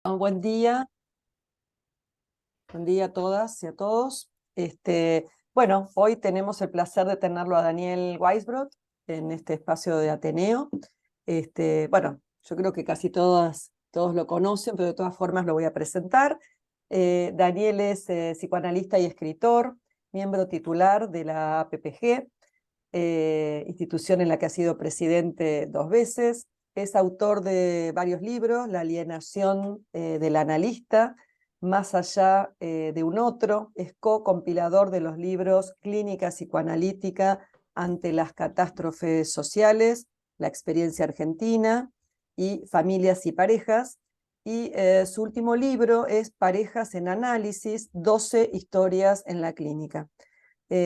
Buen día a todas y a todos. Bueno, hoy tenemos el placer de tenerlo a Daniel Weisbrot en este espacio de Ateneo. Bueno, yo creo que casi todos lo conocen, pero de todas formas lo voy a presentar. Daniel es psicoanalista y escritor, miembro titular de la APPG, institución en la que ha sido presidente 2 veces. Es autor de varios libros: La alienación del analista, Más allá de un otro. Es co-compilador de los libros Clínica psicoanalítica ante las catástrofes sociales, La experiencia argentina y Familias y parejas. Y su último libro es Parejas en análisis, 12 historias en la clínica.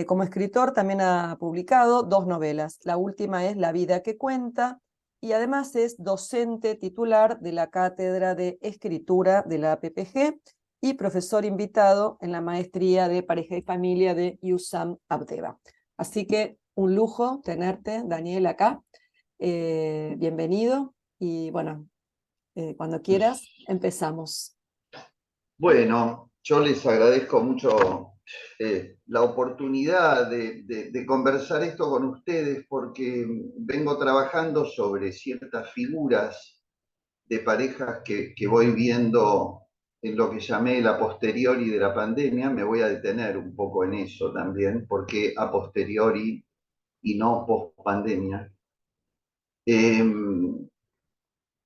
Como escritor también ha publicado 2 novelas. La última es La vida que cuenta, y además es docente titular de la Cátedra de Escritura de la APPG y profesor invitado en la Maestría de Pareja y Familia de USAM Abdeva. Así que un lujo tenerte, Daniel, acá. Bienvenido y bueno, cuando quieras empezamos. Bueno, yo les agradezco mucho la oportunidad de conversar esto con ustedes porque vengo trabajando sobre ciertas figuras de parejas que voy viendo en lo que llamé el a posteriori de la pandemia. Me voy a detener un poco en eso también, porque a posteriori y no post pandemia.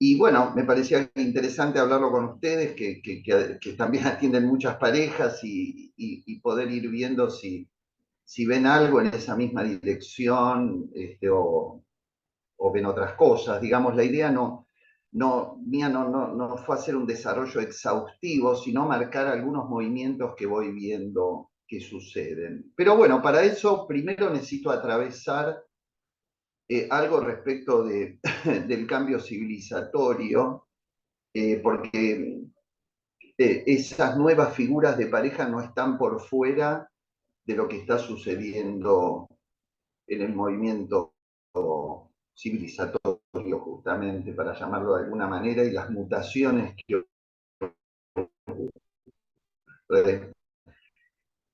Y bueno, me parecía interesante hablarlo con ustedes, que también atienden muchas parejas y poder ir viendo si ven algo en esa misma dirección, o ven otras cosas. Digamos, la idea mía no fue hacer un desarrollo exhaustivo, sino marcar algunos movimientos que voy viendo que suceden. Pero bueno, para eso primero necesito atravesar algo respecto del cambio civilizatorio, porque esas nuevas figuras de pareja no están por fuera de lo que está sucediendo en el movimiento civilizatorio, justamente, para llamarlo de alguna manera, y las mutaciones que ocurren.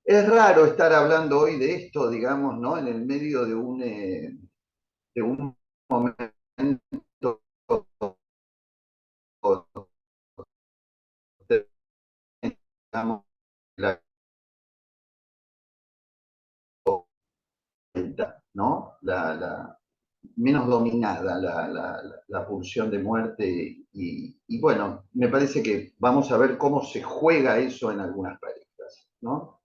Es raro estar hablando hoy de esto, digamos, ¿no? En el medio de un momento, digamos, la ¿no? Menos dominada la pulsión de muerte. Y bueno, me parece que vamos a ver cómo se juega eso en algunas parejas, ¿no?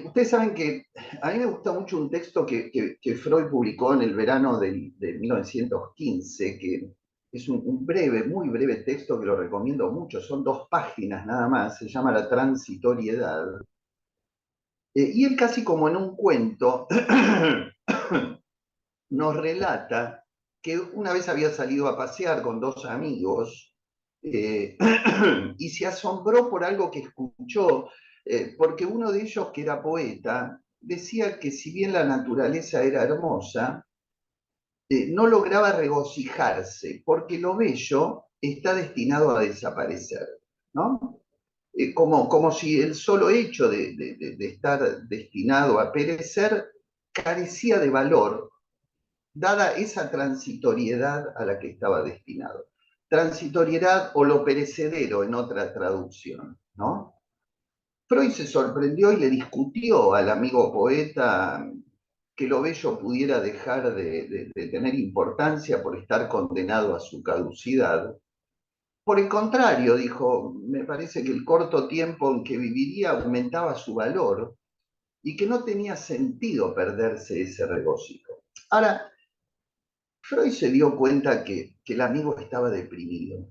Ustedes saben que a mí me gusta mucho un texto que Freud publicó en el verano de 1915, que es un breve, muy breve texto que lo recomiendo mucho, son 2 páginas nada más, se llama La transitoriedad. Y él, casi como en un cuento, nos relata que una vez había salido a pasear con 2 amigos, y se asombró por algo que escuchó, porque uno de ellos, que era poeta, decía que si bien la naturaleza era hermosa, no lograba regocijarse, porque lo bello está destinado a desaparecer, ¿no? Como si el solo hecho de estar destinado a perecer carecía de valor, dada esa transitoriedad a la que estaba destinado. Transitoriedad o lo perecedero en otra traducción, ¿no? Freud se sorprendió y le discutió al amigo poeta que lo bello pudiera dejar de tener importancia por estar condenado a su caducidad. Por el contrario, dijo, me parece que el corto tiempo en que viviría aumentaba su valor y que no tenía sentido perderse ese regocijo. Ahora, Freud se dio cuenta que el amigo estaba deprimido.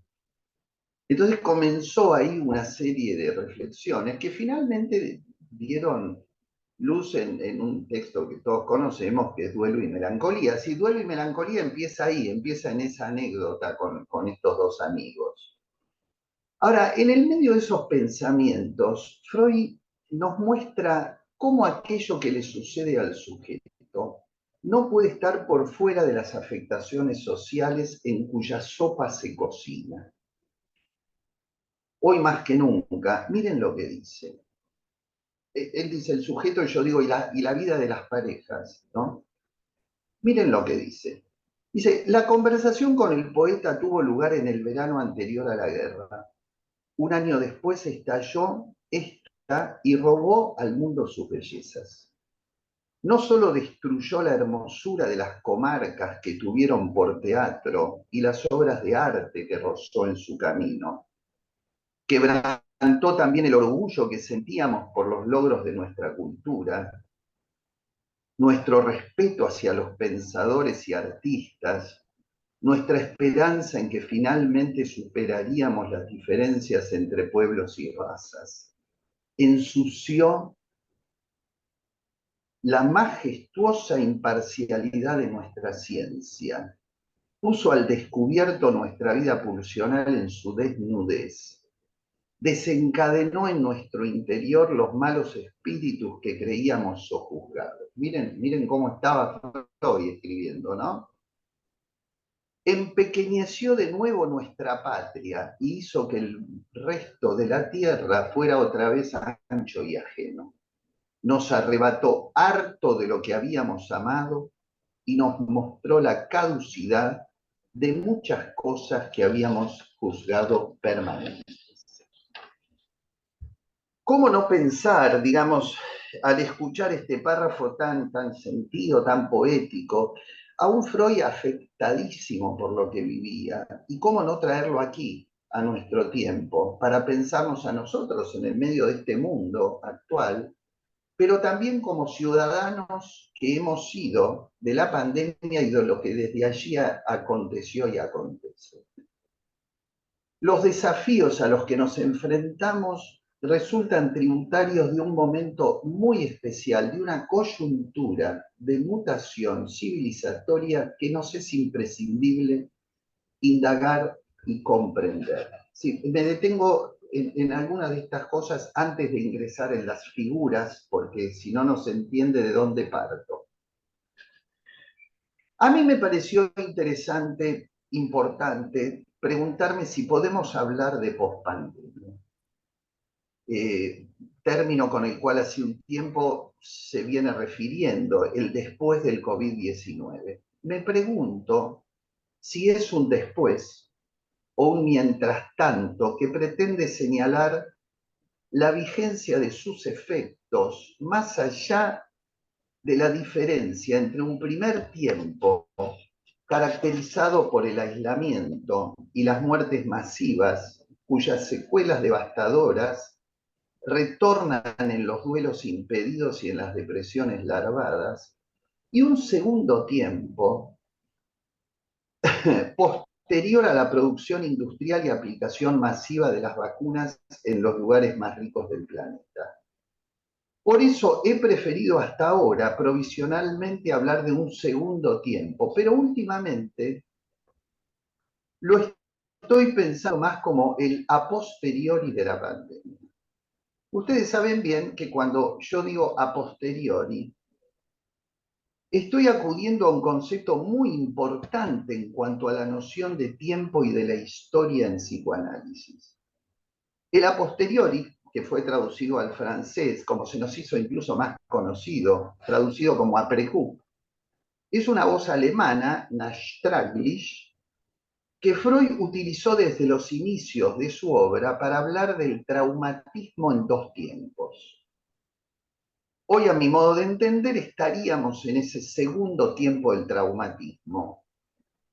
Entonces comenzó ahí una serie de reflexiones que finalmente dieron luz en un texto que todos conocemos, que es Duelo y Melancolía. Sí, Duelo y Melancolía empieza ahí, empieza en esa anécdota con estos 2 amigos. Ahora, en el medio de esos pensamientos, Freud nos muestra cómo aquello que le sucede al sujeto no puede estar por fuera de las afectaciones sociales en cuya sopa se cocina. hoy más que nunca, miren lo que dice. Él dice el sujeto y yo digo, y la vida de las parejas, ¿no? Miren lo que dice. Dice, la conversación con el poeta tuvo lugar en el verano anterior a la guerra. Un año después estalló esta y robó al mundo sus bellezas. No solo destruyó la hermosura de las comarcas que tuvieron por teatro y las obras de arte que rozó en su camino, quebrantó también el orgullo que sentíamos por los logros de nuestra cultura, nuestro respeto hacia los pensadores y artistas, nuestra esperanza en que finalmente superaríamos las diferencias entre pueblos y razas. Ensució la majestuosa imparcialidad de nuestra ciencia, puso al descubierto nuestra vida pulsional en su desnudez, desencadenó en nuestro interior los malos espíritus que creíamos sojuzgados. Miren cómo estaba Freud escribiendo, ¿no? Empequeñeció de nuevo nuestra patria y hizo que el resto de la tierra fuera otra vez ancho y ajeno. Nos arrebató harto de lo que habíamos amado y nos mostró la caducidad de muchas cosas que habíamos juzgado permanentes. ¿Cómo no pensar, digamos, al escuchar este párrafo tan sentido, tan poético, a un Freud afectadísimo por lo que vivía? ¿Y cómo no traerlo aquí, a nuestro tiempo, para pensarnos a nosotros en el medio de este mundo actual, pero también como ciudadanos que hemos sido de la pandemia y de lo que desde allí aconteció y acontece? Los desafíos a los que nos enfrentamos resultan tributarios de un momento muy especial, de una coyuntura de mutación civilizatoria que nos es imprescindible indagar y comprender. Sí, me detengo en algunas de estas cosas antes de ingresar en las figuras, porque si no, no se entiende de dónde parto. A mí me pareció interesante, importante, preguntarme si podemos hablar de pospandemia, término con el cual hace un tiempo se viene refiriendo, el después del COVID-19. Me pregunto si es un después o un mientras tanto que pretende señalar la vigencia de sus efectos más allá de la diferencia entre un primer tiempo caracterizado por el aislamiento y las muertes masivas, cuyas secuelas devastadoras retornan en los duelos impedidos y en las depresiones larvadas, y un segundo tiempo posterior a la producción industrial y aplicación masiva de las vacunas en los lugares más ricos del planeta. Por eso he preferido hasta ahora provisionalmente hablar de un segundo tiempo, pero últimamente lo estoy pensando más como el a posteriori de la pandemia. Ustedes saben bien que cuando yo digo a posteriori, estoy acudiendo a un concepto muy importante en cuanto a la noción de tiempo y de la historia en psicoanálisis. El a posteriori, que fue traducido al francés, como se nos hizo incluso más conocido, traducido como après coup, es una voz alemana, nachträglich, que Freud utilizó desde los inicios de su obra para hablar del traumatismo en dos tiempos. Hoy, a mi modo de entender, estaríamos en ese segundo tiempo del traumatismo.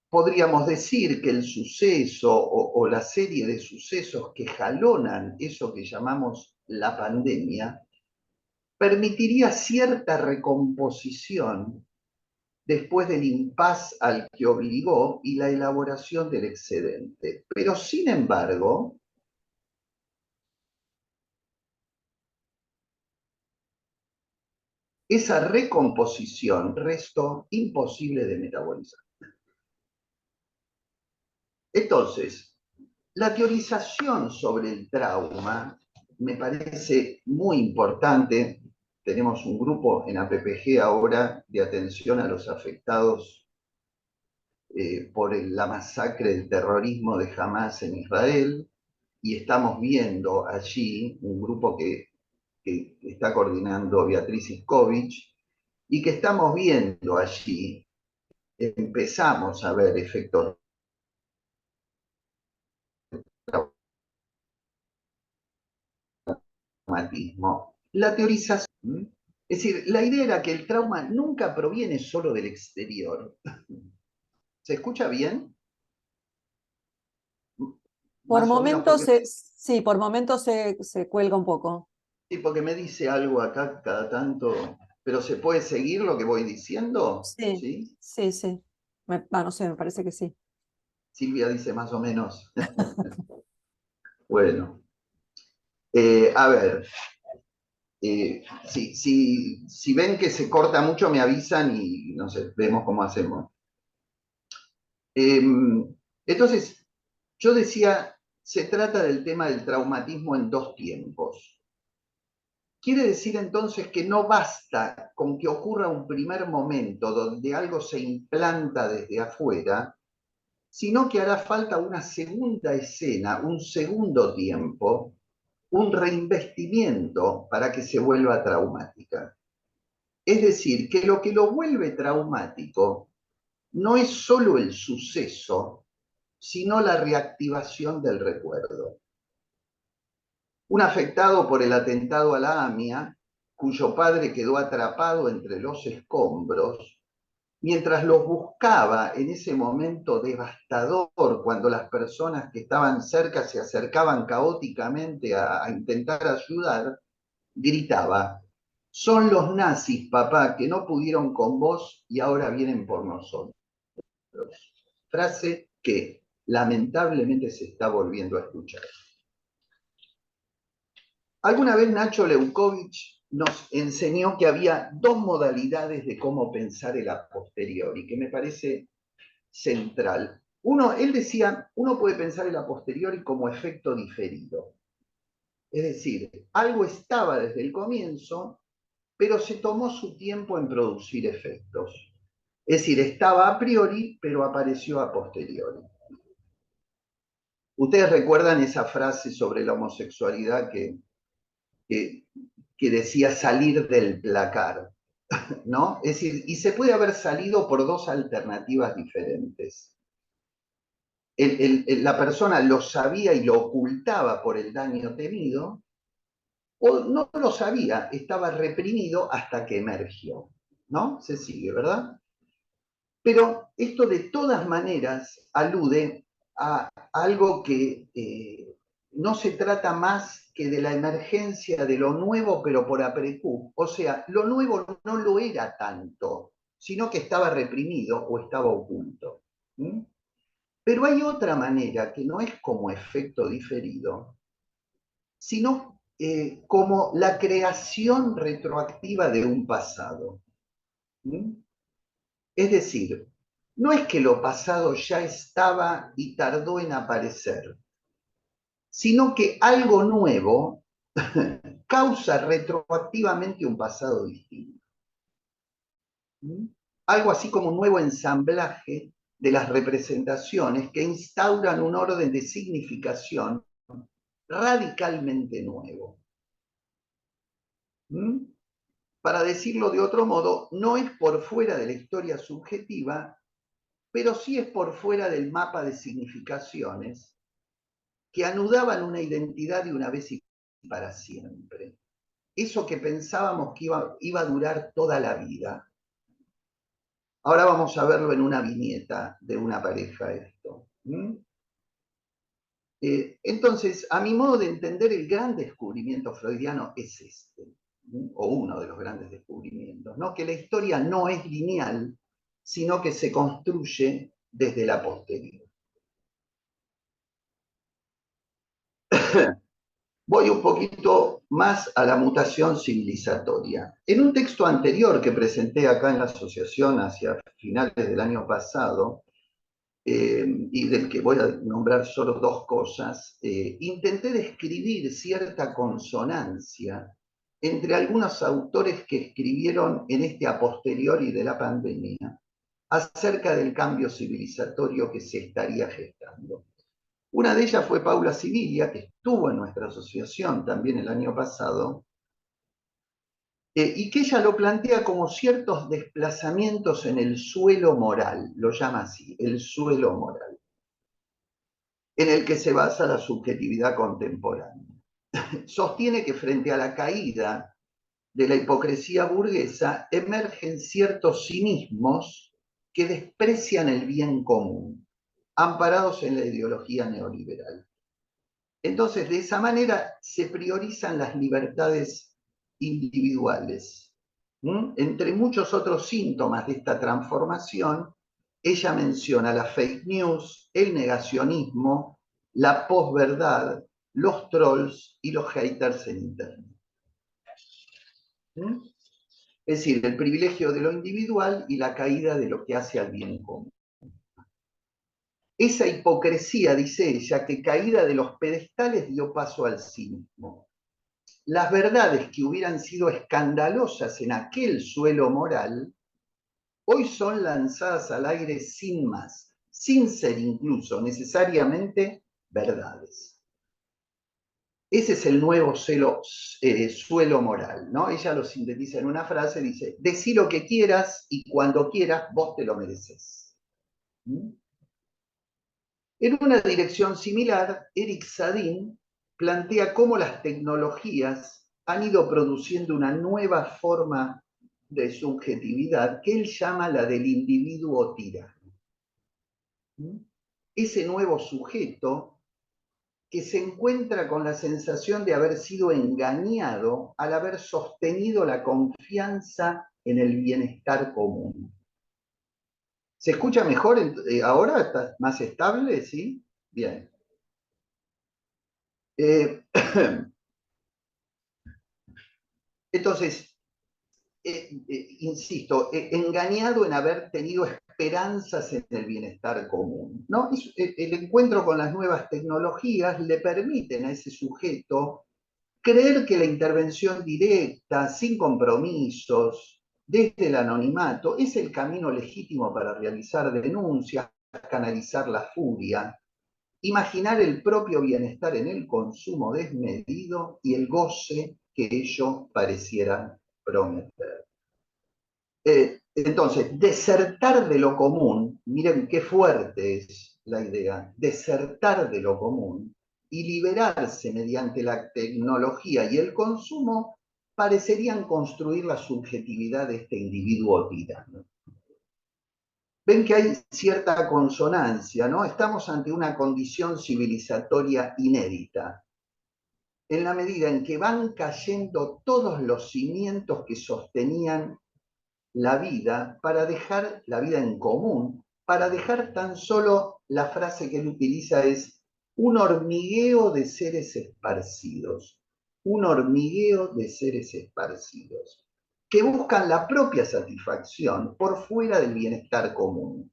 Podríamos decir que el suceso o la serie de sucesos que jalonan eso que llamamos la pandemia permitiría cierta recomposición después del impas al que obligó y la elaboración del excedente. Pero, sin embargo, esa recomposición restó imposible de metabolizar. Entonces, la teorización sobre el trauma me parece muy importante. Tenemos un grupo en APPG ahora de atención a los afectados por la masacre del terrorismo de Hamas en Israel. y estamos viendo allí un grupo que está coordinando Beatriz Iskovich, y que estamos viendo allí, empezamos a ver efectos de traumatismo. La teorización, es decir, la idea era que el trauma nunca proviene solo del exterior. ¿Se escucha bien? Por Más o menos momentos, porque, sí, por momentos se cuelga un poco. sí, porque me dice algo acá cada tanto, pero ¿se puede seguir lo que voy diciendo? Sí, ¿Sí? sí, sí. No sé, me parece que sí. Silvia dice más o menos. Bueno, a ver, si ven que se corta mucho me avisan y no sé, vemos cómo hacemos. Eh, entonces, yo decía, se trata del tema del traumatismo en dos tiempos. Quiere decir entonces que no basta con que ocurra un primer momento donde algo se implanta desde afuera, sino que hará falta una segunda escena, un segundo tiempo, un reinvestimiento para que se vuelva traumática. Es decir, que lo vuelve traumático no es solo el suceso, sino la reactivación del recuerdo. Un afectado por el atentado a la AMIA, cuyo padre quedó atrapado entre los escombros, mientras los buscaba en ese momento devastador, cuando las personas que estaban cerca se acercaban caóticamente a intentar ayudar, gritaba: son los nazis, papá, que no pudieron con vos y ahora vienen por nosotros. Frase que lamentablemente se está volviendo a escuchar. Alguna vez Nacho Leukovich nos enseñó que había dos modalidades de cómo pensar el a posteriori, que me parece central. Uno, él decía, uno puede pensar el a posteriori como efecto diferido. Es decir, algo estaba desde el comienzo, pero se tomó su tiempo en producir efectos. Es decir, estaba a priori, pero apareció a posteriori. Ustedes recuerdan esa frase sobre la homosexualidad que, que decía salir del placar, ¿no? Es decir, y se puede haber salido por dos alternativas diferentes. La persona lo sabía y lo ocultaba por el daño temido, o no lo sabía, estaba reprimido hasta que emergió, ¿no? Se sigue, ¿verdad? Pero esto de todas maneras alude a algo que no se trata más que de la emergencia de lo nuevo, pero por aprecú. O sea, lo nuevo no lo era tanto, sino que estaba reprimido o estaba oculto. ¿Mm? Pero hay otra manera que no es como efecto diferido, sino como la creación retroactiva de un pasado. ¿Mm? Es decir, no es que lo pasado ya estaba y tardó en aparecer, sino que algo nuevo causa retroactivamente un pasado distinto. ¿Mm? Algo así como un nuevo ensamblaje de las representaciones que instauran un orden de significación radicalmente nuevo. ¿Mm? Para decirlo de otro modo, no es por fuera de la historia subjetiva, pero sí es por fuera del mapa de significaciones que anudaban una identidad de una vez y para siempre. Eso que pensábamos que iba a durar toda la vida. Ahora vamos a verlo en una viñeta de una pareja esto. Entonces, a mi modo de entender, el gran descubrimiento freudiano es este, o uno de los grandes descubrimientos, ¿no? Que la historia no es lineal, sino que se construye desde la posterior. Voy un poquito más a la mutación civilizatoria. En un texto anterior que presenté acá en la asociación hacia finales del año pasado, y del que voy a nombrar solo dos cosas, intenté describir cierta consonancia entre algunos autores que escribieron en este a posteriori de la pandemia acerca del cambio civilizatorio que se estaría gestando. Una de ellas fue Paula Sibilia, que estuvo en nuestra asociación también el año pasado, y que ella lo plantea como ciertos desplazamientos en el suelo moral, lo llama así, el suelo moral, en el que se basa la subjetividad contemporánea. Sostiene que frente a la caída de la hipocresía burguesa emergen ciertos cinismos que desprecian el bien común, amparados en la ideología neoliberal. Entonces, de esa manera se priorizan las libertades individuales. Entre muchos otros síntomas de esta transformación, ella menciona la fake news, el negacionismo, la posverdad, los trolls y los haters en Internet. Es decir, el privilegio de lo individual y la caída de lo que hace al bien común. Esa hipocresía, dice ella, que caída de los pedestales dio paso al cinismo. Las verdades que hubieran sido escandalosas en aquel suelo moral, hoy son lanzadas al aire sin más, sin ser incluso necesariamente verdades. Ese es el nuevo suelo moral, ¿no? Ella lo sintetiza en una frase, dice, decí lo que quieras y cuando quieras vos te lo mereces. En una dirección similar, Eric Sadin plantea cómo las tecnologías han ido produciendo una nueva forma de subjetividad que él llama la del individuo tirano. Ese nuevo sujeto que se encuentra con la sensación de haber sido engañado al haber sostenido la confianza en el bienestar común. ¿Se escucha mejor ahora? ¿Está más estable? ¿Sí? Bien. Entonces, insisto, engañado en haber tenido esperanzas en el bienestar común, ¿no? El encuentro con las nuevas tecnologías le permiten a ese sujeto creer que la intervención directa, sin compromisos, desde el anonimato, es el camino legítimo para realizar denuncias, canalizar la furia, imaginar el propio bienestar en el consumo desmedido y el goce que ello pareciera prometer. Entonces, desertar de lo común, miren qué fuerte es la idea, desertar de lo común y liberarse mediante la tecnología y el consumo parecerían construir la subjetividad de este individuo tirano. Ven que hay cierta consonancia, ¿no? Estamos ante una condición civilizatoria inédita, en la medida en que van cayendo todos los cimientos que sostenían la vida para dejar la vida en común, para dejar tan solo la frase que él utiliza es un hormigueo de seres esparcidos, un hormigueo de seres esparcidos, que buscan la propia satisfacción por fuera del bienestar común.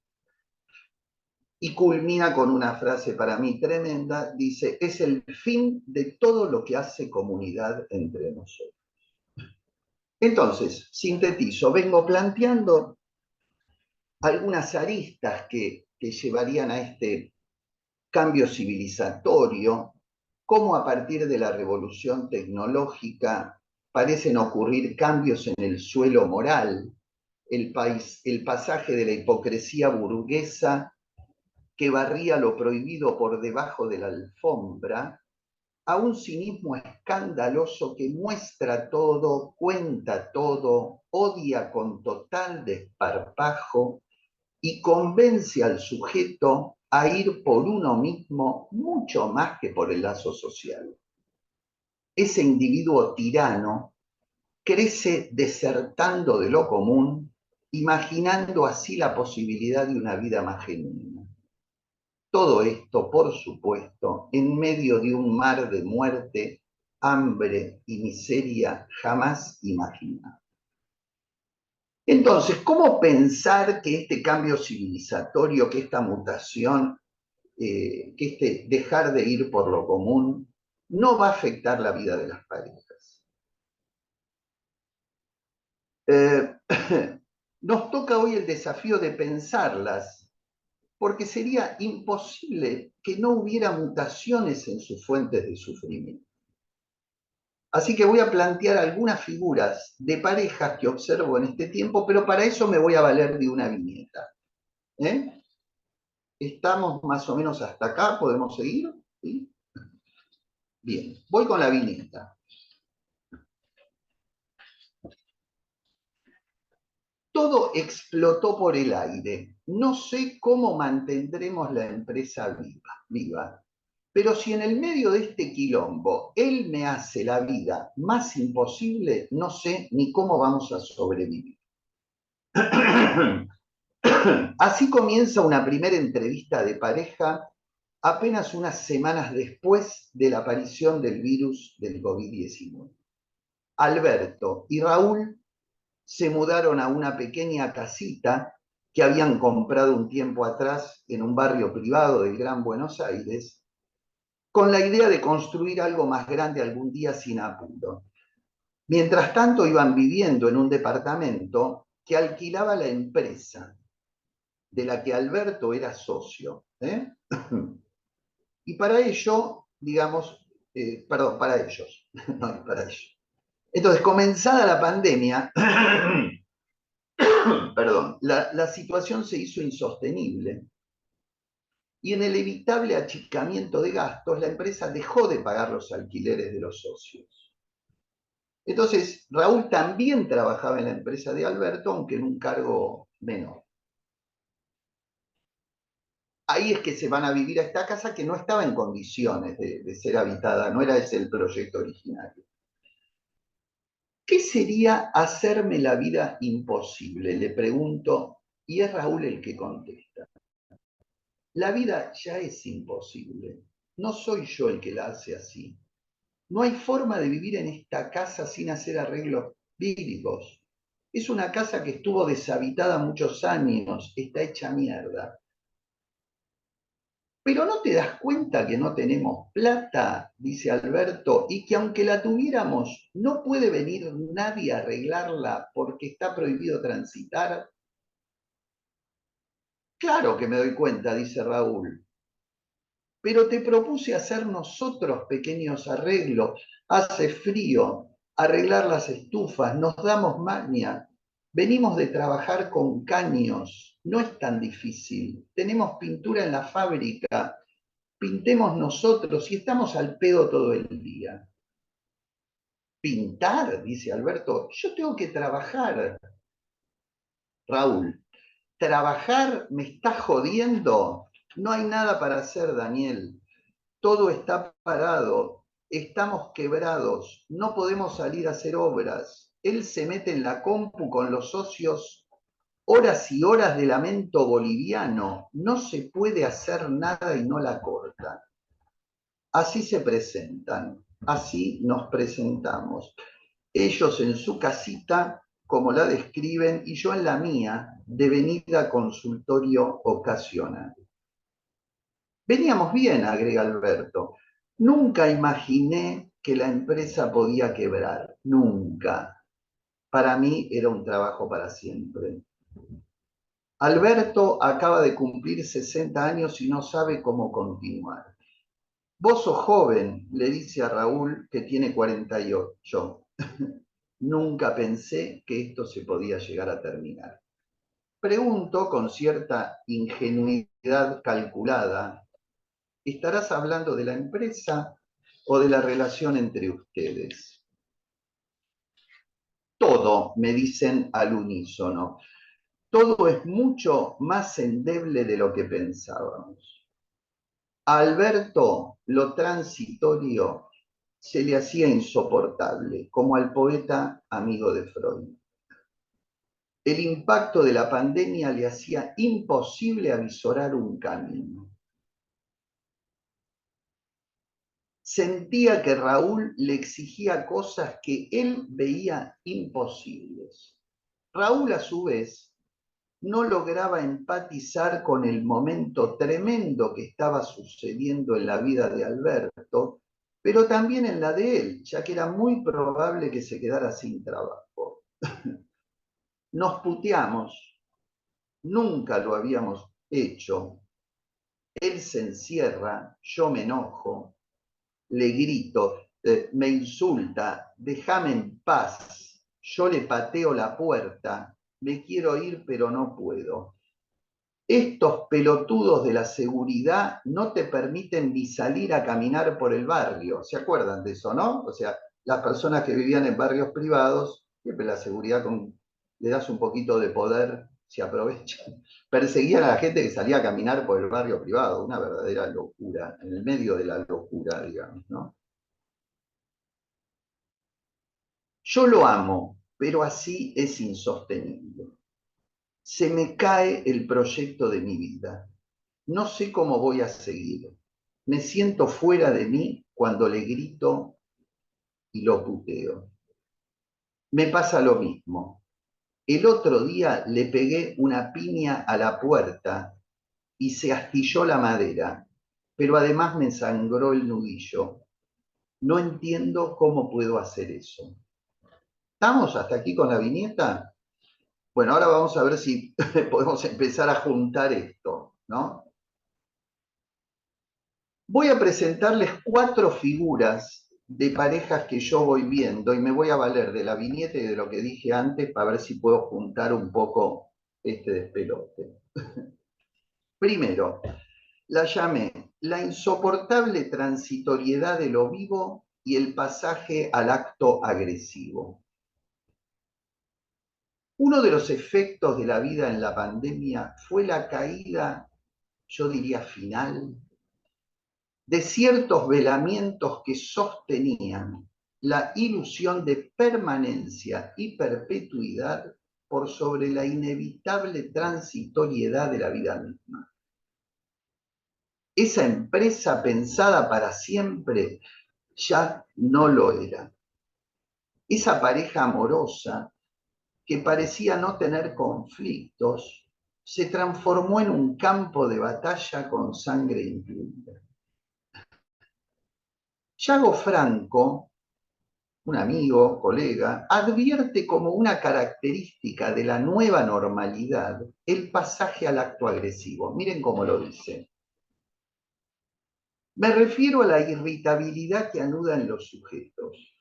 Y culmina con una frase para mí tremenda, dice, es el fin de todo lo que hace comunidad entre nosotros. Entonces, sintetizo, vengo planteando algunas aristas que llevarían a este cambio civilizatorio, cómo a partir de la revolución tecnológica parecen ocurrir cambios en el suelo moral, el pasaje de la hipocresía burguesa que barría lo prohibido por debajo de la alfombra, a un cinismo escandaloso que muestra todo, cuenta todo, odia con total desparpajo y convence al sujeto a ir por uno mismo mucho más que por el lazo social. Ese individuo tirano crece desertando de lo común, imaginando así la posibilidad de una vida más genuina. Todo esto, por supuesto, en medio de un mar de muerte, hambre y miseria jamás imaginada. Entonces, ¿cómo pensar que este cambio civilizatorio, que esta mutación, que este dejar de ir por lo común, no va a afectar la vida de las parejas? Nos toca hoy el desafío de pensarlas porque sería imposible que no hubiera mutaciones en sus fuentes de sufrimiento. Así que voy a plantear algunas figuras de parejas que observo en este tiempo, pero para eso me voy a valer de una viñeta. ¿Eh? ¿Estamos más o menos hasta acá? ¿Podemos seguir? ¿Sí? Bien, voy con la viñeta. Todo explotó por el aire. No sé cómo mantendremos la empresa viva. Pero si en el medio de este quilombo él me hace la vida más imposible, no sé ni cómo vamos a sobrevivir. Así comienza una primera entrevista de pareja apenas unas semanas después de la aparición del virus del COVID-19. Alberto y Raúl se mudaron a una pequeña casita que habían comprado un tiempo atrás en un barrio privado del Gran Buenos Aires, con la idea de construir algo más grande algún día sin apuro. Mientras tanto, iban viviendo en un departamento que alquilaba la empresa, de la que Alberto era socio. Y para ello, digamos, perdón, para ellos, no para ellos. Entonces, comenzada la pandemia, perdón, la situación se hizo insostenible y en el evitable achicamiento de gastos, la empresa dejó de pagar los alquileres de los socios. Entonces, Raúl también trabajaba en la empresa de Alberto, aunque en un cargo menor. Ahí es que se van a vivir a esta casa que no estaba en condiciones de ser habitada, no era ese el proyecto originario. ¿Qué sería hacerme la vida imposible? Le pregunto, y es Raúl el que contesta. La vida ya es imposible. No soy yo el que la hace así. No hay forma de vivir en esta casa sin hacer arreglos bíblicos. Es una casa que estuvo deshabitada muchos años, está hecha mierda. Pero ¿no te das cuenta que no tenemos plata? Dice Alberto, y que aunque la tuviéramos, no puede venir nadie a arreglarla porque está prohibido transitar. Claro que me doy cuenta, dice Raúl, pero te propuse hacer nosotros pequeños arreglos. Hace frío, arreglar las estufas, nos damos maña. Venimos de trabajar con caños, no es tan difícil. Tenemos pintura en la fábrica, pintemos nosotros y estamos al pedo todo el día. Pintar, dice Alberto, yo tengo que trabajar. Raúl, ¿trabajar me está jodiendo? No hay nada para hacer, Daniel. Todo está parado, estamos quebrados, no podemos salir a hacer obras. Él se mete en la compu con los socios horas y horas de lamento boliviano. No se puede hacer nada y no la corta. Así se presentan, así nos presentamos. Ellos en su casita, como la describen, y yo en la mía, devenida consultorio ocasional. Veníamos bien, agrega Alberto. Nunca imaginé que la empresa podía quebrar, nunca. Para mí era un trabajo para siempre. Alberto acaba de cumplir 60 años y no sabe cómo continuar. Vos sos joven, le dice a Raúl, que tiene 48. Nunca pensé que esto se podía llegar a terminar. Pregunto con cierta ingenuidad calculada, ¿estarás hablando de la empresa o de la relación entre ustedes? Todo, me dicen al unísono. Todo es mucho más endeble de lo que pensábamos. A Alberto, lo transitorio se le hacía insoportable, como al poeta amigo de Freud. El impacto de la pandemia le hacía imposible avisorar un camino. Sentía que Raúl le exigía cosas que él veía imposibles. Raúl, a su vez, no lograba empatizar con el momento tremendo que estaba sucediendo en la vida de Alberto, pero también en la de él, ya que era muy probable que se quedara sin trabajo. Nos puteamos, nunca lo habíamos hecho, Él se encierra, yo me enojo, le grito, me insulta, déjame en paz, yo le pateo la puerta, me quiero ir pero no puedo. Estos pelotudos de la seguridad no te permiten ni salir a caminar por el barrio. ¿Se acuerdan de eso, no? O sea, las personas que vivían en barrios privados, siempre la seguridad le das un poquito de poder, se aprovechan. Perseguían a la gente que salía a caminar por el barrio privado, una verdadera locura, en el medio de la locura, digamos, ¿no? Yo lo amo, pero así es insostenible. Se me cae el proyecto de mi vida. No sé cómo voy a seguir. Me siento fuera de mí cuando le grito y lo puteo. Me pasa lo mismo. El otro día le pegué una piña a la puerta y se astilló la madera, pero además me sangró el nudillo. No entiendo cómo puedo hacer eso. ¿Estamos hasta aquí con la viñeta? Bueno, ahora vamos a ver si podemos empezar a juntar esto, ¿no? Voy a presentarles 4 figuras de parejas que yo voy viendo y me voy a valer de la viñeta y de lo que dije antes para ver si puedo juntar un poco este despelote. Primero, la llamé la insoportable transitoriedad de lo vivo y el pasaje al acto agresivo. Uno de los efectos de la vida en la pandemia fue la caída, yo diría final, de ciertos velamientos que sostenían la ilusión de permanencia y perpetuidad por sobre la inevitable transitoriedad de la vida misma. Esa empresa pensada para siempre ya no lo era. Esa pareja amorosa que parecía no tener conflictos se transformó en un campo de batalla con sangre incluida. Yago Franco, un amigo, colega, advierte como una característica de la nueva normalidad el pasaje al acto agresivo. Miren cómo lo dice. Me refiero a la irritabilidad que anuda en los sujetos,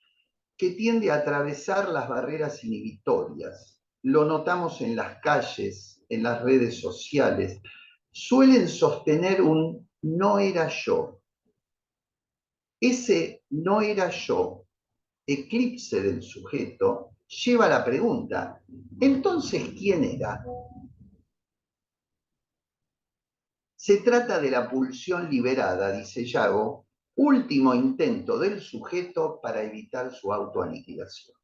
que tiende a atravesar las barreras inhibitorias. Lo notamos en las calles, en las redes sociales. Suelen sostener un no era yo. Ese no era yo eclipse del sujeto lleva a la pregunta, entonces, ¿quién era? Se trata de la pulsión liberada, dice Yago, último intento del sujeto para evitar su autoaniquilación.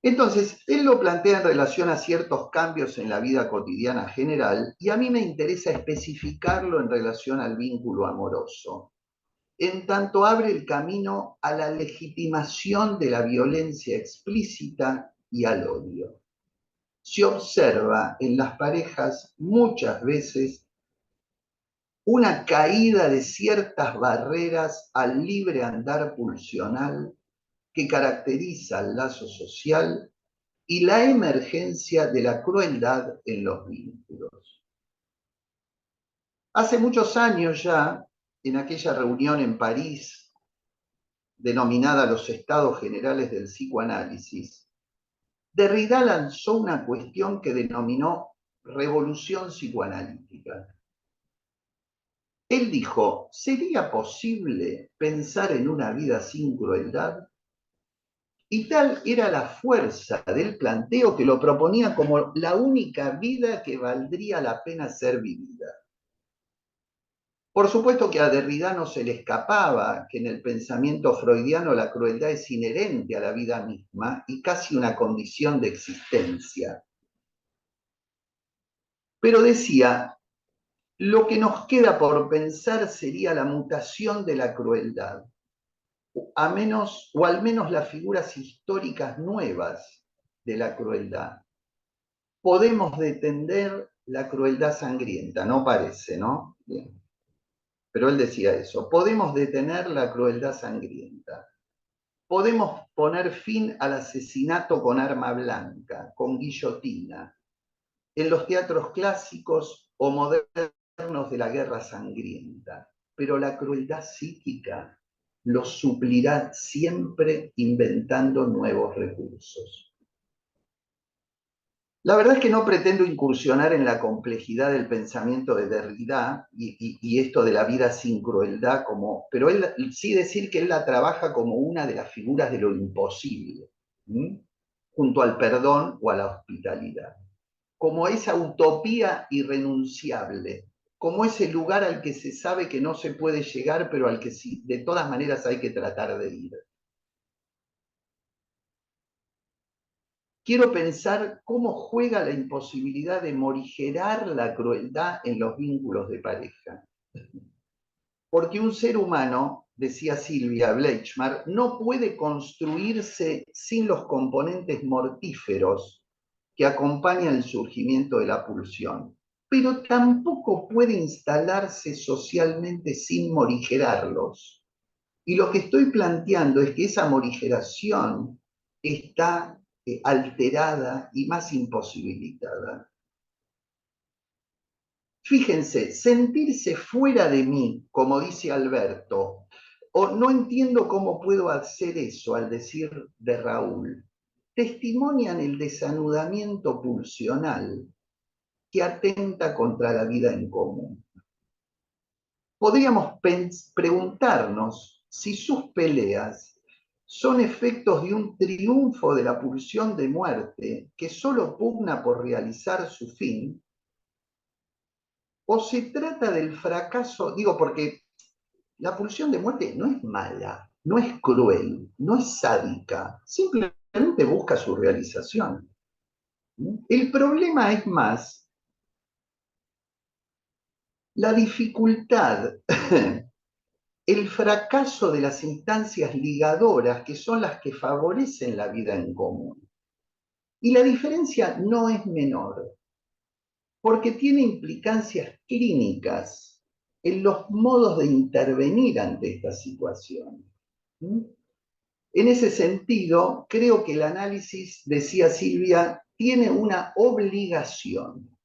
Entonces, él lo plantea en relación a ciertos cambios en la vida cotidiana general y a mí me interesa especificarlo en relación al vínculo amoroso, en tanto abre el camino a la legitimación de la violencia explícita y al odio. Se observa en las parejas muchas veces una caída de ciertas barreras al libre andar pulsional que caracteriza el lazo social y la emergencia de la crueldad en los vínculos. Hace muchos años ya, en aquella reunión en París, denominada los Estados Generales del Psicoanálisis, Derrida lanzó una cuestión que denominó revolución psicoanalítica. Él dijo, ¿sería posible pensar en una vida sin crueldad? Y tal era la fuerza del planteo que lo proponía como la única vida que valdría la pena ser vivida. Por supuesto que a Derrida no se le escapaba que en el pensamiento freudiano la crueldad es inherente a la vida misma y casi una condición de existencia. Pero decía, lo que nos queda por pensar sería la mutación de la crueldad, o al menos las figuras históricas nuevas de la crueldad. Podemos detener la crueldad sangrienta, no parece, ¿no? Bien. Pero él decía eso, podemos detener la crueldad sangrienta. Podemos poner fin al asesinato con arma blanca, con guillotina, en los teatros clásicos o modernos de la guerra sangrienta, pero la crueldad psíquica lo suplirá siempre inventando nuevos recursos. La verdad es que no pretendo incursionar en la complejidad del pensamiento de Derrida y esto de la vida sin crueldad, pero él sí decir que él la trabaja como una de las figuras de lo imposible, ¿sí? Junto al perdón o a la hospitalidad, como esa utopía irrenunciable, como ese lugar al que se sabe que no se puede llegar, pero al que sí, de todas maneras hay que tratar de ir. Quiero pensar cómo juega la imposibilidad de morigerar la crueldad en los vínculos de pareja. Porque un ser humano, decía Silvia Bleichmar, no puede construirse sin los componentes mortíferos que acompañan el surgimiento de la pulsión, pero tampoco puede instalarse socialmente sin morigerarlos. Y lo que estoy planteando es que esa morigeración está alterada y más imposibilitada. Fíjense, sentirse fuera de mí, como dice Alberto, o no entiendo cómo puedo hacer eso al decir de Raúl, testimonian el desanudamiento pulsional que atenta contra la vida en común. Podríamos preguntarnos si sus peleas son efectos de un triunfo de la pulsión de muerte que solo pugna por realizar su fin, o se trata del fracaso, digo, porque la pulsión de muerte no es mala, no es cruel, no es sádica, simplemente busca su realización. El problema es más la dificultad, el fracaso de las instancias ligadoras que son las que favorecen la vida en común. Y la diferencia no es menor, porque tiene implicancias clínicas en los modos de intervenir ante esta situación. En ese sentido, creo que el análisis, decía Silvia, tiene una obligación,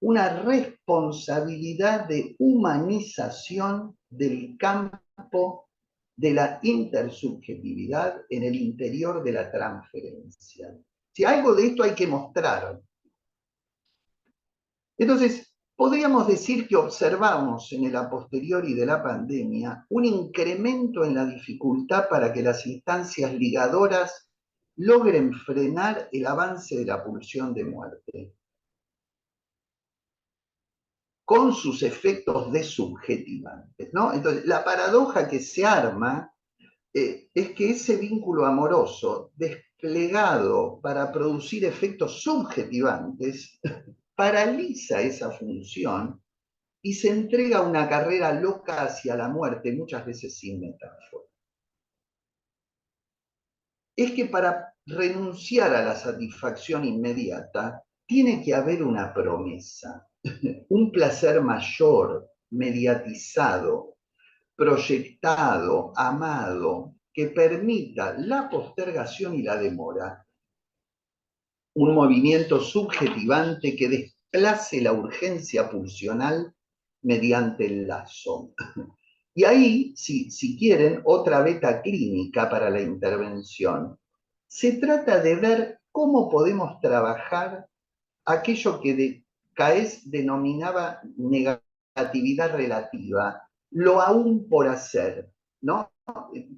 una responsabilidad de humanización del campo de la intersubjetividad en el interior de la transferencia. Si algo de esto hay que mostrar. Entonces, podríamos decir que observamos en el a posteriori de la pandemia un incremento en la dificultad para que las instancias ligadoras logren frenar el avance de la pulsión de muerte, con sus efectos desubjetivantes, ¿no? Entonces, la paradoja que se arma es que ese vínculo amoroso desplegado para producir efectos subjetivantes paraliza esa función y se entrega una carrera loca hacia la muerte, muchas veces sin metáfora. Es que para renunciar a la satisfacción inmediata, tiene que haber una promesa, un placer mayor, mediatizado, proyectado, amado, que permita la postergación y la demora. Un movimiento subjetivante que desplace la urgencia pulsional mediante el lazo. Y ahí, si quieren, otra beta clínica para la intervención. Se trata de ver cómo podemos trabajar aquello que Caes denominaba negatividad relativa, lo aún por hacer, ¿no?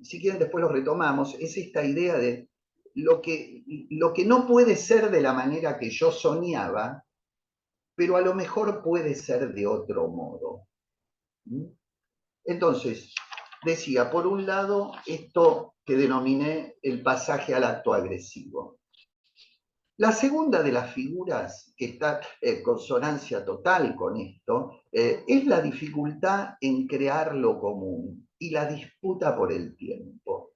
Si quieren después lo retomamos, es esta idea de lo que no puede ser de la manera que yo soñaba, pero a lo mejor puede ser de otro modo. Entonces, decía, por un lado, esto que denominé el pasaje al acto agresivo. La segunda de las figuras, que está en consonancia total con esto, es la dificultad en crear lo común y la disputa por el tiempo.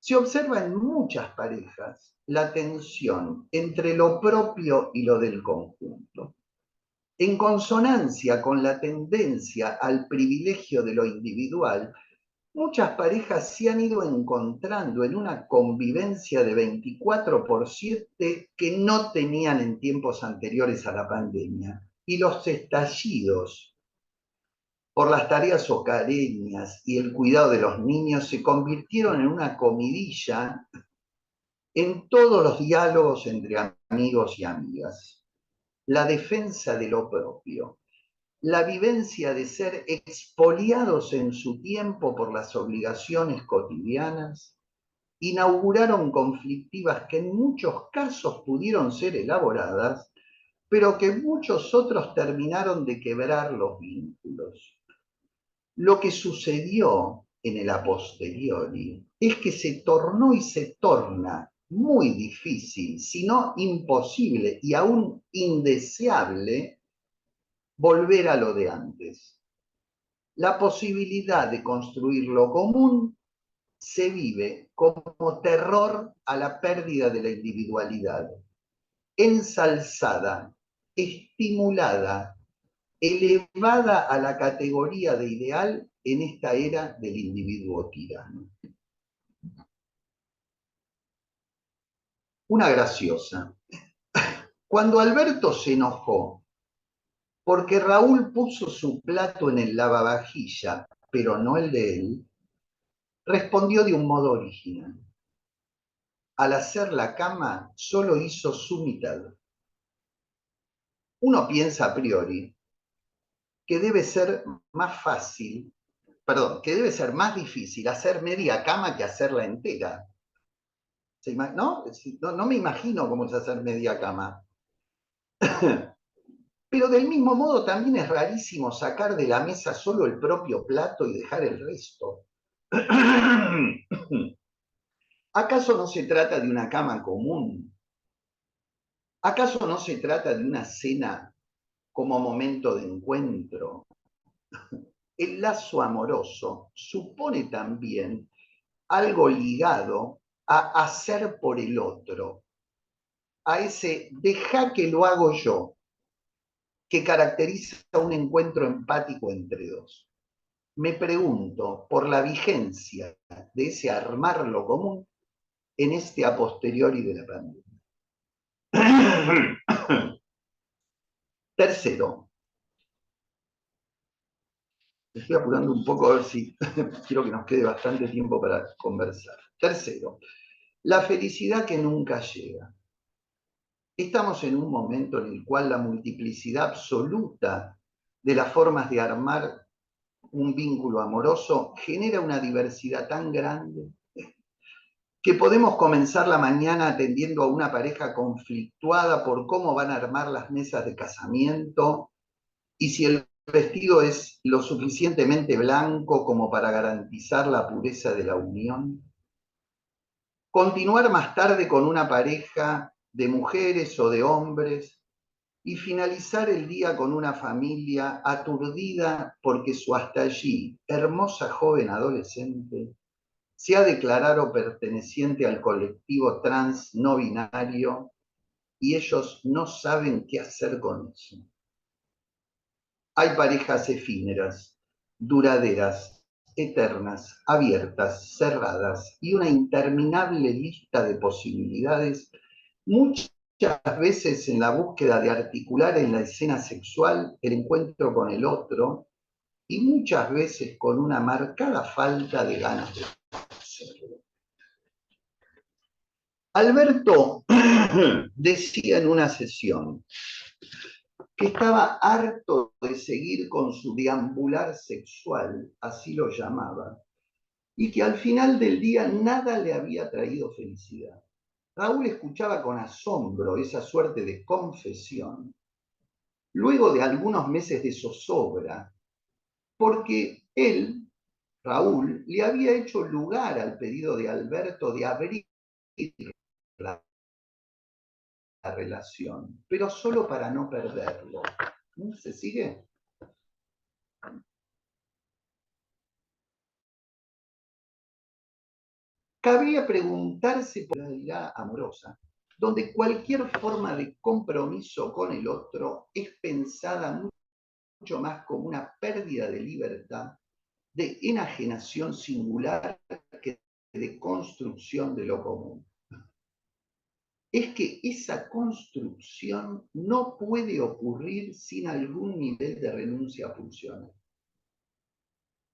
Se observa en muchas parejas la tensión entre lo propio y lo del conjunto. En consonancia con la tendencia al privilegio de lo individual, muchas parejas se han ido encontrando en una convivencia de 24/7 que no tenían en tiempos anteriores a la pandemia. y los estallidos por las tareas hogareñas y el cuidado de los niños se convirtieron en una comidilla en todos los diálogos entre amigos y amigas. La defensa de lo propio, la vivencia de ser expoliados en su tiempo por las obligaciones cotidianas, inauguraron conflictivas que en muchos casos pudieron ser elaboradas, pero que muchos otros terminaron de quebrar los vínculos. Lo que sucedió en el a posteriori es que se tornó y se torna muy difícil, si no imposible y aún indeseable, volver a lo de antes. La posibilidad de construir lo común se vive como terror a la pérdida de la individualidad, ensalzada, estimulada, elevada a la categoría de ideal en esta era del individuo tirano. Una graciosa. Cuando Alberto se enojó porque Raúl puso su plato en el lavavajilla, pero no el de él, respondió de un modo original. Al hacer la cama, solo hizo su mitad. Uno piensa a priori que debe ser más fácil, que debe ser más difícil hacer media cama que hacerla entera. ¿No? No me imagino cómo es hacer media cama. Pero del mismo modo también es rarísimo sacar de la mesa solo el propio plato y dejar el resto. ¿Acaso no se trata de una cama común? ¿Acaso no se trata de una cena como momento de encuentro? El lazo amoroso supone también algo ligado a hacer por el otro, a ese deja que lo hago yo, que caracteriza un encuentro empático entre dos. Me pregunto por la vigencia de ese armar lo común en este a posteriori de la pandemia. Tercero, estoy apurando un poco a ver si quiero que nos quede bastante tiempo para conversar. Tercero, la felicidad que nunca llega. Estamos en un momento en el cual la multiplicidad absoluta de las formas de armar un vínculo amoroso genera una diversidad tan grande que podemos comenzar la mañana atendiendo a una pareja conflictuada por cómo van a armar las mesas de casamiento y si el vestido es lo suficientemente blanco como para garantizar la pureza de la unión. Continuar más tarde con una pareja de mujeres o de hombres y finalizar el día con una familia aturdida porque su hasta allí hermosa joven adolescente se ha declarado perteneciente al colectivo trans no binario y ellos no saben qué hacer con eso. Hay parejas efímeras, duraderas, eternas, abiertas, cerradas y una interminable lista de posibilidades, muchas veces en la búsqueda de articular en la escena sexual el encuentro con el otro y muchas veces con una marcada falta de ganas de hacerlo. Alberto decía en una sesión que estaba harto de seguir con su deambular sexual, así lo llamaba, y que al final del día nada le había traído felicidad. Raúl escuchaba con asombro esa suerte de confesión, luego de algunos meses de zozobra, porque él, Raúl, le había hecho lugar al pedido de Alberto de abrir la relación, pero solo para no perderlo. ¿Se sigue? Cabría preguntarse por la realidad amorosa, donde cualquier forma de compromiso con el otro es pensada mucho más como una pérdida de libertad, de enajenación singular que de construcción de lo común. es que esa construcción no puede ocurrir sin algún nivel de renuncia pulsional.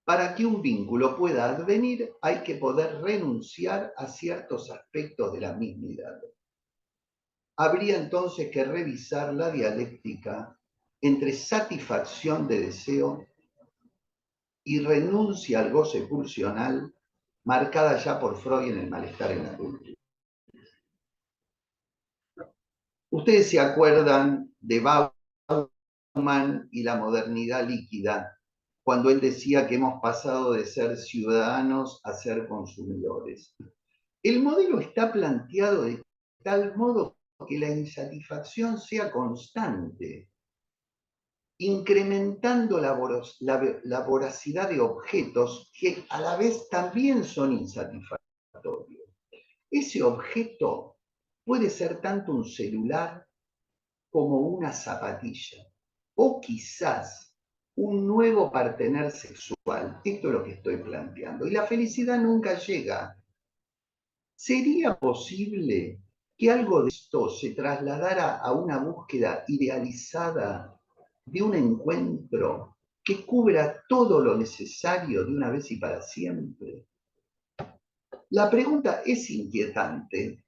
Para que un vínculo pueda advenir, hay que poder renunciar a ciertos aspectos de la mismidad. Habría entonces que revisar la dialéctica entre satisfacción de deseo y renuncia al goce pulsional, marcada ya por Freud en el malestar en la cultura. Ustedes se acuerdan de Bauman y la modernidad líquida, cuando él decía que hemos pasado de ser ciudadanos a ser consumidores. El modelo está planteado de tal modo que la insatisfacción sea constante, incrementando la voracidad de objetos que a la vez también son insatisfactorios. Ese objeto puede ser tanto un celular como una zapatilla, o quizás un nuevo partener sexual. Esto es lo que estoy planteando. Y la felicidad nunca llega. ¿Sería posible que algo de esto se trasladara a una búsqueda idealizada de un encuentro que cubra todo lo necesario de una vez y para siempre? La pregunta es inquietante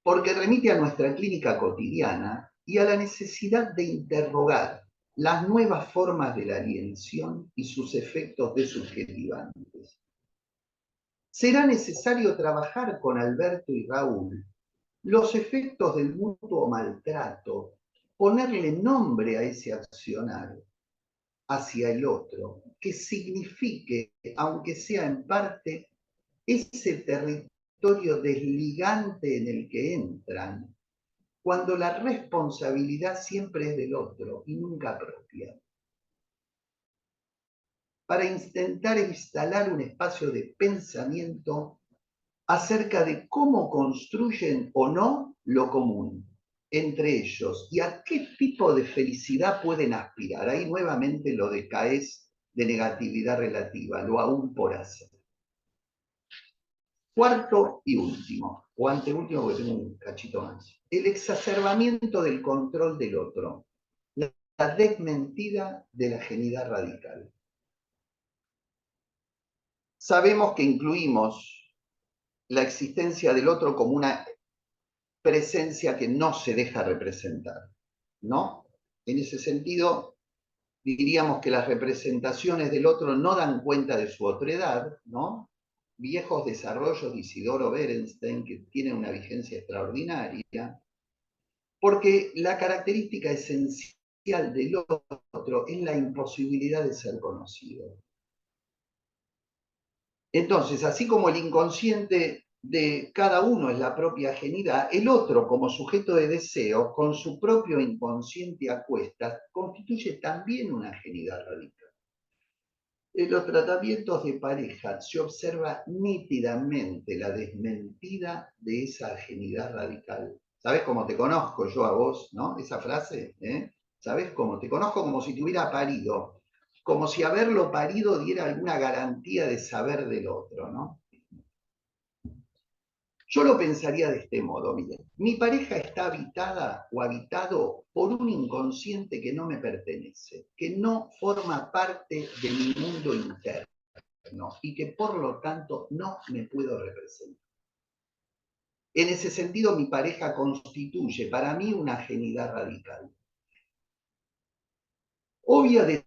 porque remite a nuestra clínica cotidiana y a la necesidad de interrogar las nuevas formas de la alienación y sus efectos desubjetivantes. Será necesario trabajar con Alberto y Raúl los efectos del mutuo maltrato, ponerle nombre a ese accionar hacia el otro, que signifique, aunque sea en parte, ese territorio desligante en el que entran, cuando la responsabilidad siempre es del otro y nunca propia. Para intentar instalar un espacio de pensamiento acerca de cómo construyen o no lo común entre ellos y a qué tipo de felicidad pueden aspirar. Ahí nuevamente lo de Caes de negatividad relativa, lo aún por hacer. Cuarto y último, o anteúltimo porque tengo un cachito más. El exacerbamiento del control del otro, la desmentida de la ajenidad radical. Sabemos que incluimos la existencia del otro como una presencia que no se deja representar, ¿no? En ese sentido, diríamos que las representaciones del otro no dan cuenta de su otredad, ¿no? Viejos desarrollos de Isidoro Berenstein que tienen una vigencia extraordinaria, porque la característica esencial del otro es la imposibilidad de ser conocido. Entonces, así como el inconsciente de cada uno es la propia ajenidad, el otro como sujeto de deseo, con su propio inconsciente a cuestas, constituye también una ajenidad radical. En los tratamientos de pareja se observa nítidamente la desmentida de esa ajenidad radical. ¿Sabes cómo te conozco yo a vos? ¿No? Esa frase, ¿eh? ¿Sabes cómo? Te conozco como si te hubiera parido, como si haberlo parido diera alguna garantía de saber del otro, ¿no? Yo lo pensaría de este modo, miren, mi pareja está habitada o habitado por un inconsciente que no me pertenece, que no forma parte de mi mundo interno y que por lo tanto no me puedo representar. En ese sentido, mi pareja constituye para mí una ajenidad radical. Obvio de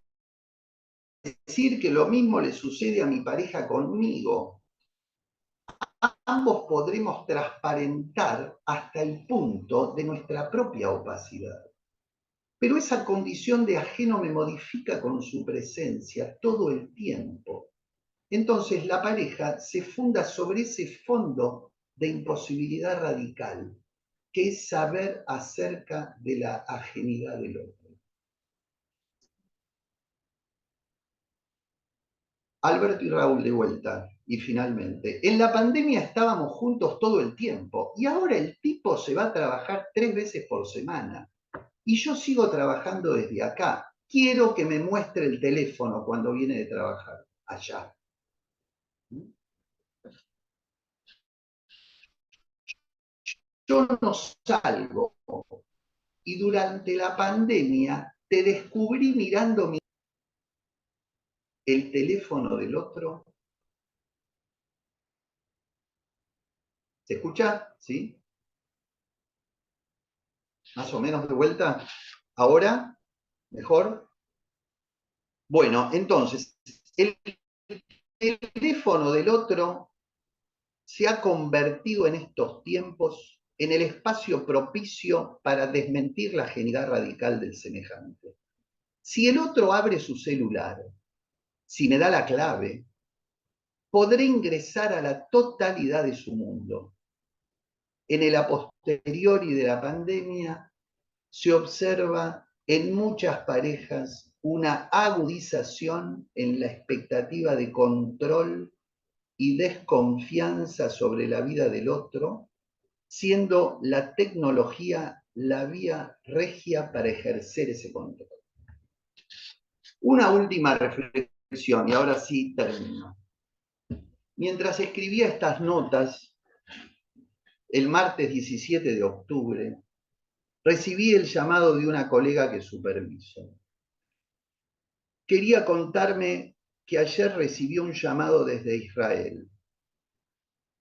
decir que lo mismo le sucede a mi pareja conmigo. Ambos podremos transparentar hasta el punto de nuestra propia opacidad. Pero esa condición de ajeno me modifica con su presencia todo el tiempo. Entonces la pareja se funda sobre ese fondo de imposibilidad radical, que es saber acerca de la ajenidad del otro. Alberto y Raúl de vuelta. Y finalmente, en la pandemia estábamos juntos todo el tiempo y ahora el tipo se va a trabajar 3 veces por semana. Y yo sigo trabajando desde acá. Quiero que me muestre el teléfono cuando viene de trabajar, allá. yo no salgo. Y durante la pandemia te descubrí mirando el teléfono del otro. ¿Se escucha? ¿Sí? Más o menos de vuelta. ¿Ahora? ¿Mejor? Bueno, entonces, el teléfono del otro se ha convertido en estos tiempos en el espacio propicio para desmentir la genialidad radical del semejante. Si el otro abre su celular, si me da la clave, podré ingresar a la totalidad de su mundo. En el a posteriori de la pandemia se observa en muchas parejas una agudización en la expectativa de control y desconfianza sobre la vida del otro, siendo la tecnología la vía regia para ejercer ese control. Una última reflexión, y ahora sí termino. Mientras escribía estas notas, el martes 17 de octubre, recibí el llamado de una colega que superviso. Quería contarme que ayer recibió un llamado desde Israel.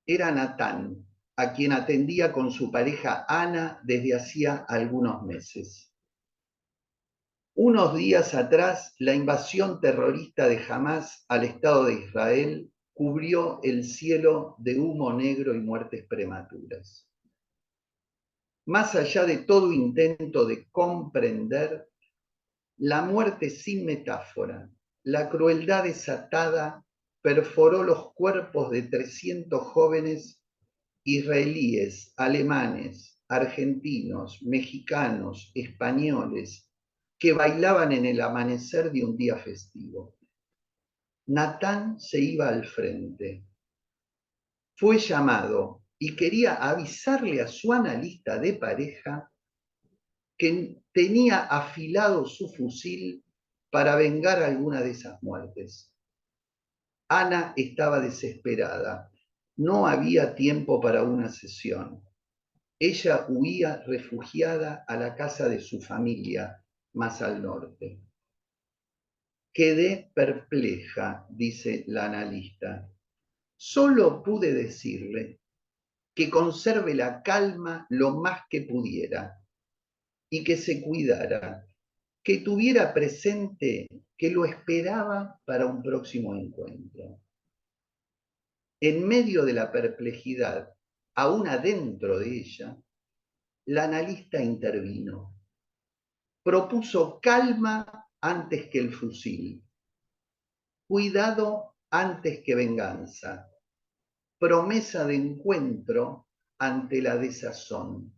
Era Natán, a quien atendía con su pareja Ana desde hacía algunos meses. Unos días atrás, la invasión terrorista de Hamás al Estado de Israel cubrió el cielo de humo negro y muertes prematuras. Más allá de todo intento de comprender, la muerte sin metáfora, la crueldad desatada, perforó los cuerpos de 300 jóvenes israelíes, alemanes, argentinos, mexicanos, españoles, que bailaban en el amanecer de un día festivo. Natán se iba al frente. Fue llamado y quería avisarle a su analista de pareja que tenía afilado su fusil para vengar alguna de esas muertes. Ana estaba desesperada. No había tiempo para una sesión. Ella huía refugiada a la casa de su familia, más al norte. Quedé perpleja, dice la analista. Solo pude decirle que conserve la calma lo más que pudiera y que se cuidara, que tuviera presente que lo esperaba para un próximo encuentro. En medio de la perplejidad, aún adentro de ella, la analista intervino. Propuso calma antes que el fusil, cuidado antes que venganza, promesa de encuentro ante la desazón,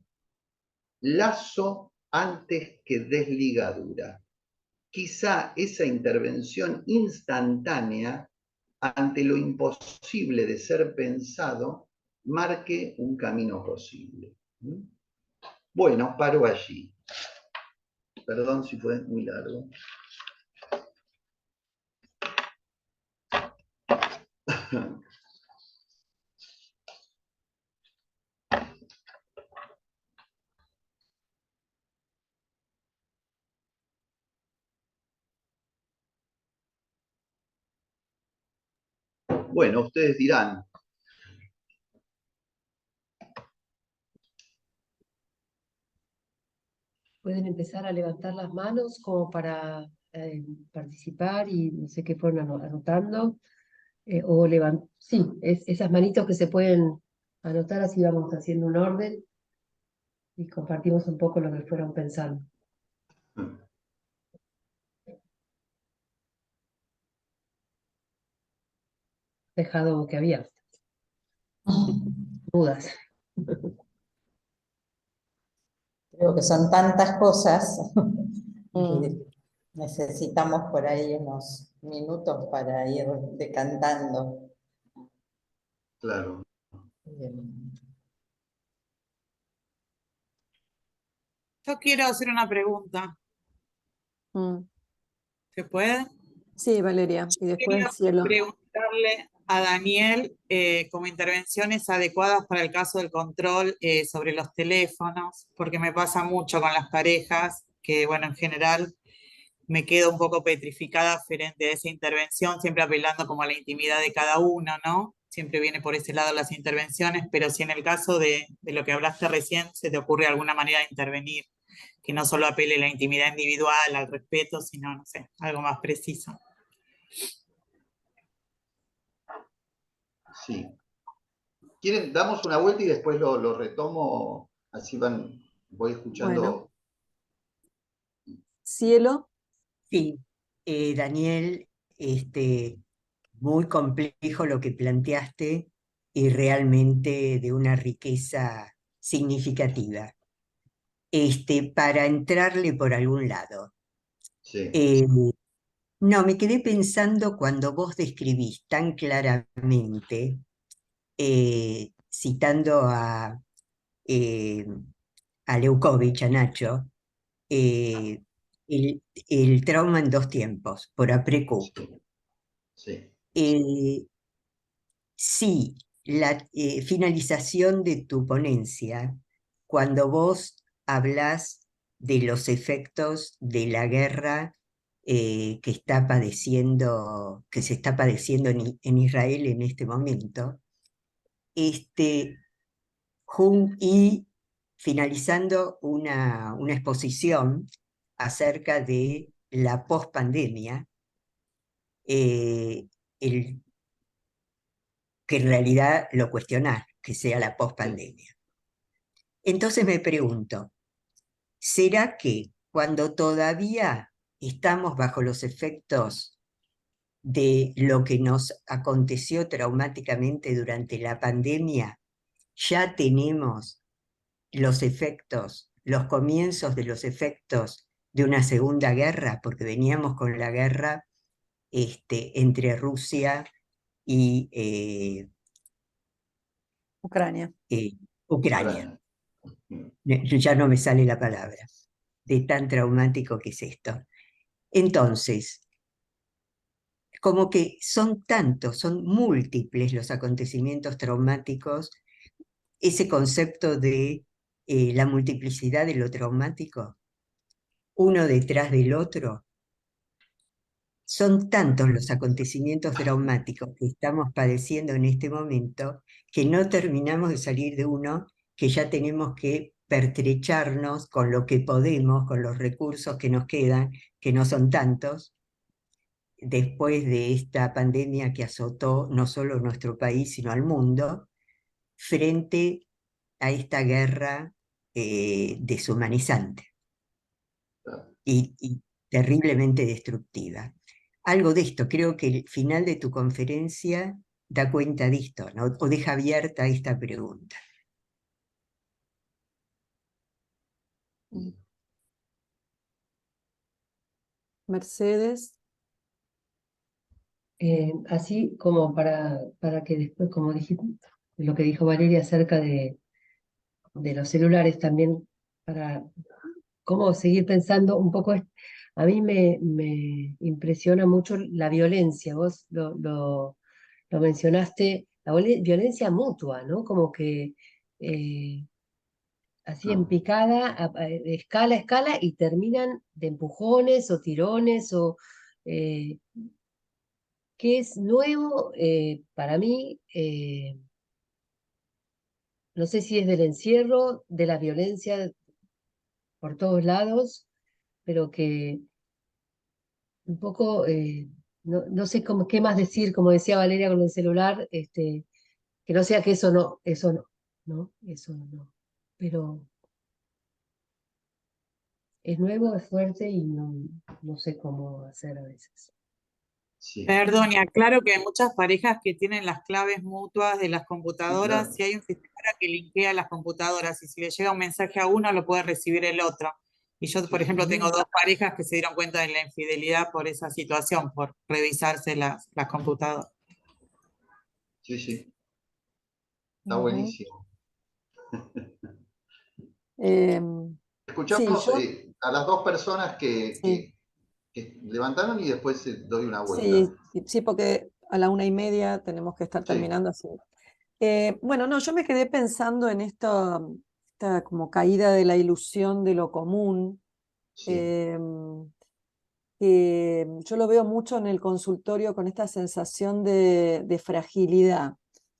lazo antes que desligadura. Quizá esa intervención instantánea ante lo imposible de ser pensado marque un camino posible. Bueno, paro allí. Perdón si fue muy largo. Bueno, ustedes dirán. Pueden empezar a levantar las manos como para participar y no sé qué fueron anotando. Sí, esas manitos que se pueden anotar, así vamos haciendo un orden y compartimos un poco lo que fueron pensando. Dejado que había dudas. Creo que son tantas cosas que necesitamos por ahí unos minutos para ir decantando. Claro. Bien. Yo quiero hacer una pregunta. ¿Se puede? Sí, Valeria. Y después Quería Cielo. preguntarle a Daniel como intervenciones adecuadas para el caso del control sobre los teléfonos, porque me pasa mucho con las parejas, que bueno, en general me quedo un poco petrificada frente a esa intervención, siempre apelando como a la intimidad de cada uno, ¿no? Siempre viene por ese lado las intervenciones, pero si en el caso de lo que hablaste recién se te ocurre alguna manera de intervenir, que no solo apele a la intimidad individual, al respeto, sino, no sé, algo más preciso. Sí. ¿Quieren? Damos una vuelta y después lo retomo, así voy escuchando. Cielo, Sí, Daniel, muy complejo lo que planteaste y realmente de una riqueza significativa. Para entrarle por algún lado. Sí, No, me quedé pensando cuando vos describís tan claramente, citando eh, a Leukovich, a Nacho, eh, el trauma en 2 tiempos, por APRECUP. sí, Sí, la finalización de tu ponencia, cuando vos hablás de los efectos de la guerra que se está padeciendo en Israel en este momento, y finalizando una exposición acerca de la pospandemia, el que en realidad lo cuestionás, que sea la pospandemia. Entonces me pregunto, ¿será que cuando todavía estamos bajo los efectos de lo que nos aconteció traumáticamente durante la pandemia, ya tenemos los efectos, los comienzos de los efectos de una segunda guerra? Porque veníamos con la guerra entre Rusia y Ucrania. Ucrania. Ucrania. Ya no me sale la palabra, de tan traumático que es esto. Entonces, como que son tantos, son múltiples los acontecimientos traumáticos, ese concepto de la multiplicidad de lo traumático, uno detrás del otro. Son tantos los acontecimientos traumáticos que estamos padeciendo en este momento que no terminamos de salir de uno, que ya tenemos que pertrecharnos con lo que podemos, con los recursos que nos quedan, que no son tantos, después de esta pandemia que azotó no solo nuestro país, sino al mundo, frente a esta guerra deshumanizante y terriblemente destructiva. Algo de esto, creo que el final de tu conferencia da cuenta de esto, ¿no? O deja abierta esta pregunta. Mercedes. Así como para que después, como dijiste, lo que dijo Valeria acerca de los celulares también, para cómo seguir pensando un poco. A mí me impresiona mucho la violencia, vos lo mencionaste, la violencia mutua, ¿no? Como que así en picada, de escala a escala, y terminan de empujones o tirones, o que es nuevo para mí. No sé si es del encierro, de la violencia por todos lados, pero que un poco, no sé qué más decir, como decía Valeria con el celular, que no sea que eso no, ¿no? Eso no. Pero es nuevo, es fuerte y no sé cómo hacer a veces. Sí, Perdón, y aclaro que hay muchas parejas que tienen las claves mutuas de las computadoras, claro. y hay un sistema que linkea las computadoras, y si le llega un mensaje a uno, lo puede recibir el otro. Y yo, por Sí, ejemplo, sí. tengo 2 parejas que se dieron cuenta de la infidelidad por esa situación, por revisarse las computadoras. Sí, sí, está Ujú. buenísimo. Sí, Escuchamos yo, a las 2 personas sí. que levantaron y después doy una vuelta. Sí, sí, porque a la 1:30 tenemos que estar Sí. terminando así. Bueno, no, yo me quedé pensando en esta como caída de la ilusión de lo común. Sí. Que yo lo veo mucho en el consultorio con esta sensación de fragilidad,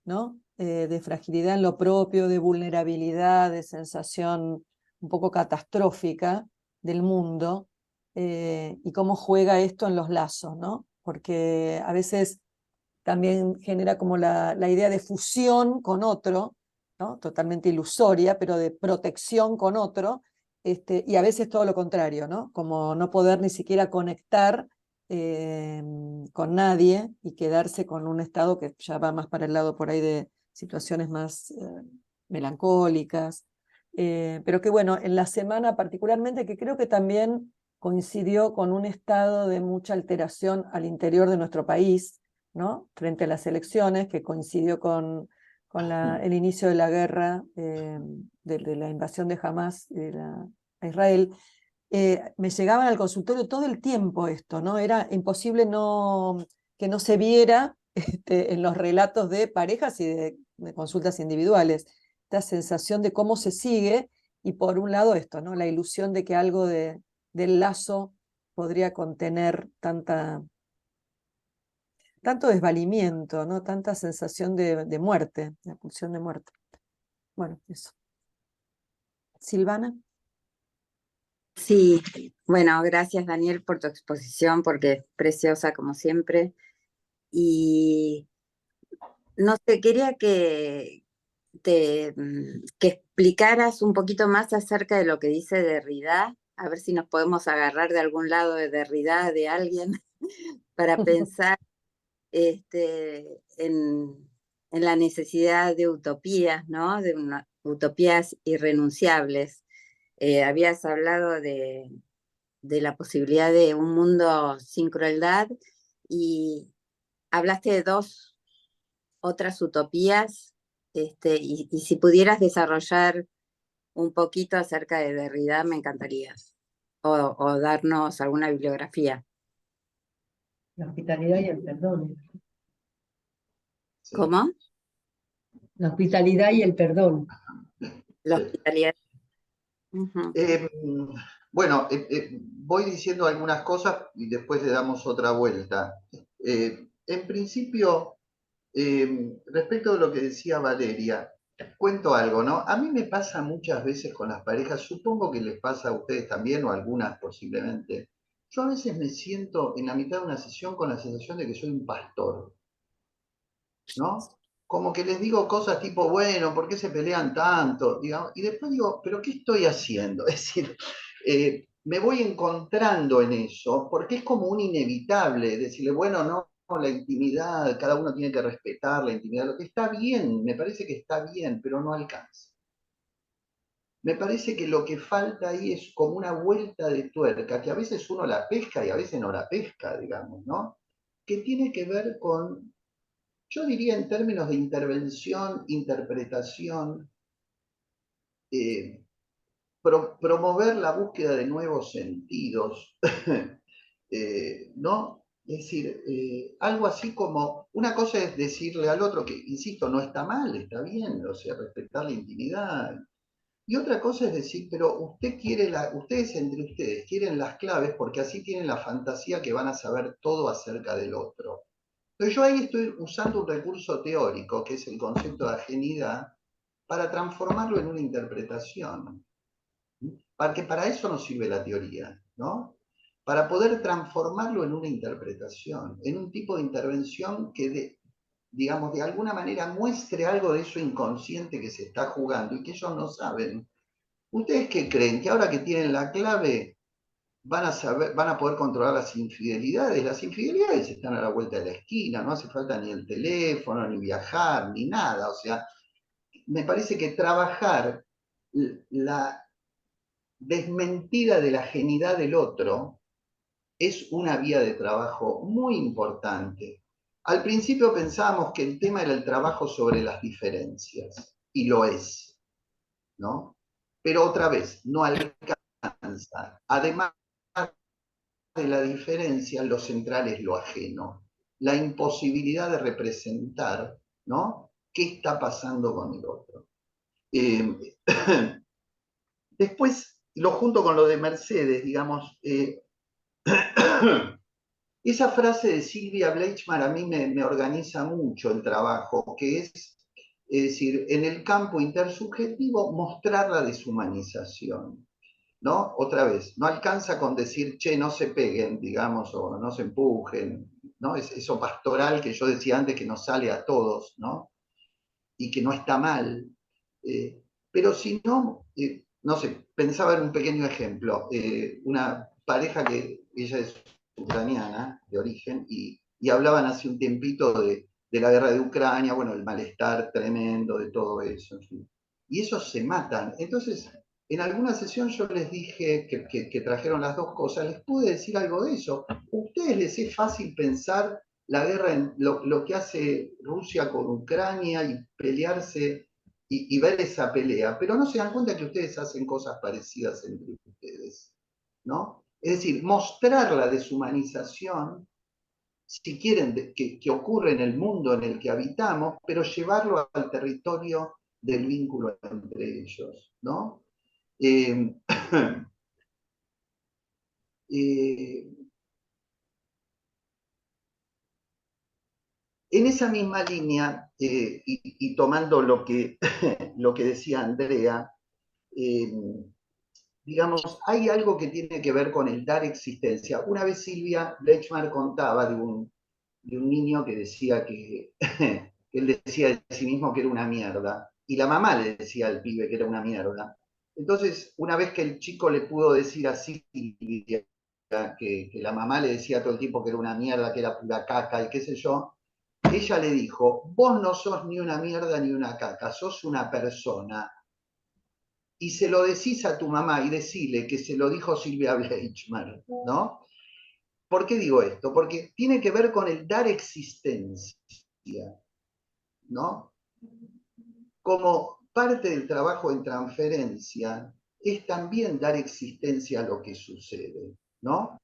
¿no? De fragilidad en lo propio, de vulnerabilidad, de sensación un poco catastrófica del mundo, y cómo juega esto en los lazos, ¿no? Porque a veces también genera como la idea de fusión con otro, ¿no? Totalmente ilusoria, pero de protección con otro, y a veces todo lo contrario, ¿no? Como no poder ni siquiera conectar con nadie y quedarse con un estado que ya va más para el lado por ahí de situaciones más melancólicas. Pero que bueno, en la semana particularmente, que creo que también coincidió con un estado de mucha alteración al interior de nuestro país, ¿no? Frente a las elecciones, que coincidió con el inicio de la guerra, de la invasión de Hamás a Israel. Me llegaban al consultorio todo el tiempo esto, ¿no? Era imposible que no se viera en los relatos de parejas y de consultas individuales, esta sensación de cómo se sigue, y por un lado esto, ¿no? La ilusión de que algo del lazo podría contener tanto desvalimiento, ¿no? Tanta sensación de muerte, de pulsión de muerte. Bueno, eso. Silvana. Sí, bueno, gracias Daniel por tu exposición, porque es preciosa como siempre. Y no sé, quería que explicaras un poquito más acerca de lo que dice Derrida, a ver si nos podemos agarrar de algún lado de Derrida, de alguien, para pensar en la necesidad de utopías, ¿no? De utopías irrenunciables. Habías hablado de la posibilidad de un mundo sin crueldad y hablaste de dos otras utopías, y si pudieras desarrollar un poquito acerca de Derrida, me encantaría, o darnos alguna bibliografía. La hospitalidad y el perdón. Sí. ¿Cómo? La hospitalidad y el perdón. La Sí. hospitalidad. Uh-huh. Bueno, voy diciendo algunas cosas y después le damos otra vuelta. En principio, respecto de lo que decía Valeria, cuento algo, ¿no? A mí me pasa muchas veces con las parejas, supongo que les pasa a ustedes también o a algunas posiblemente. Yo a veces me siento en la mitad de una sesión con la sensación de que soy un pastor, ¿no? Como que les digo cosas tipo, bueno, ¿por qué se pelean tanto? Digamos, y después digo, ¿pero qué estoy haciendo? Es decir, me voy encontrando en eso, porque es como un inevitable decirle, bueno, no, la intimidad, cada uno tiene que respetar la intimidad, lo que está bien, me parece que está bien, pero no alcanza. Me parece que lo que falta ahí es como una vuelta de tuerca, que a veces uno la pesca y a veces no la pesca, digamos, ¿no? Que tiene que ver con, yo diría en términos de intervención, interpretación, promover la búsqueda de nuevos sentidos, ¿no? Es decir, algo así como, una cosa es decirle al otro que, insisto, no está mal, está bien, o sea, respetar la intimidad. Y otra cosa es decir, pero ustedes entre ustedes quieren las claves porque así tienen la fantasía que van a saber todo acerca del otro. Entonces yo ahí estoy usando un recurso teórico, que es el concepto de ajenidad, para transformarlo en una interpretación. Porque para eso nos sirve la teoría, ¿no? Para poder transformarlo en una interpretación, en un tipo de intervención que, digamos, de alguna manera muestre algo de eso inconsciente que se está jugando y que ellos no saben. ¿Ustedes qué creen? ¿Que ahora que tienen la clave van a poder controlar las infidelidades? Las infidelidades están a la vuelta de la esquina, no hace falta ni el teléfono, ni viajar, ni nada. O sea, me parece que trabajar la desmentida de la ajenidad del otro es una vía de trabajo muy importante. Al principio pensábamos que el tema era el trabajo sobre las diferencias, y lo es, ¿no? Pero otra vez, no alcanza. Además de la diferencia, lo central es lo ajeno. la imposibilidad de representar, ¿no?, qué está pasando con el otro. Después, lo junto con lo de Mercedes, digamos, esa frase de Silvia Bleichmann a mí me organiza mucho el trabajo, que es decir, en el campo intersubjetivo mostrar la deshumanización, ¿no? Otra vez, no alcanza con decir, che, no se peguen, digamos, o no se empujen, ¿no? Es eso pastoral que yo decía antes que nos sale a todos, ¿no? Y que no está mal. Pero si no, no sé, pensaba en un pequeño ejemplo, una pareja que ella es ucraniana de origen y hablaban hace un tiempito de la guerra de Ucrania, bueno, el malestar tremendo de todo eso, en fin. Y esos se matan. Entonces, en alguna sesión yo les dije que trajeron las dos cosas, les pude decir algo de eso. ¿A ustedes les es fácil pensar la guerra, en lo que hace Rusia con Ucrania y pelearse y ver esa pelea, pero no se dan cuenta que ustedes hacen cosas parecidas entre ustedes, ¿no? Es decir, mostrar la deshumanización, si quieren, que ocurre en el mundo en el que habitamos, pero llevarlo al territorio del vínculo entre ellos, ¿no? Eh, en esa misma línea, y tomando lo que, lo que decía Andrea, digamos, hay algo que tiene que ver con el dar existencia. Una vez Silvia Bleichmann contaba de un niño que decía que él decía de sí mismo que era una mierda, y la mamá le decía al pibe que era una mierda. Entonces, una vez que el chico le pudo decir a Silvia que la mamá le decía todo el tiempo que era una mierda, que era pura caca y qué sé yo, ella le dijo, vos no sos ni una mierda ni una caca, sos una persona. Y se lo decís a tu mamá y decile que se lo dijo Silvia Bleichmann, ¿no? ¿Por qué digo esto? Porque tiene que ver con el dar existencia, ¿no? Como parte del trabajo en transferencia es también dar existencia a lo que sucede, ¿no?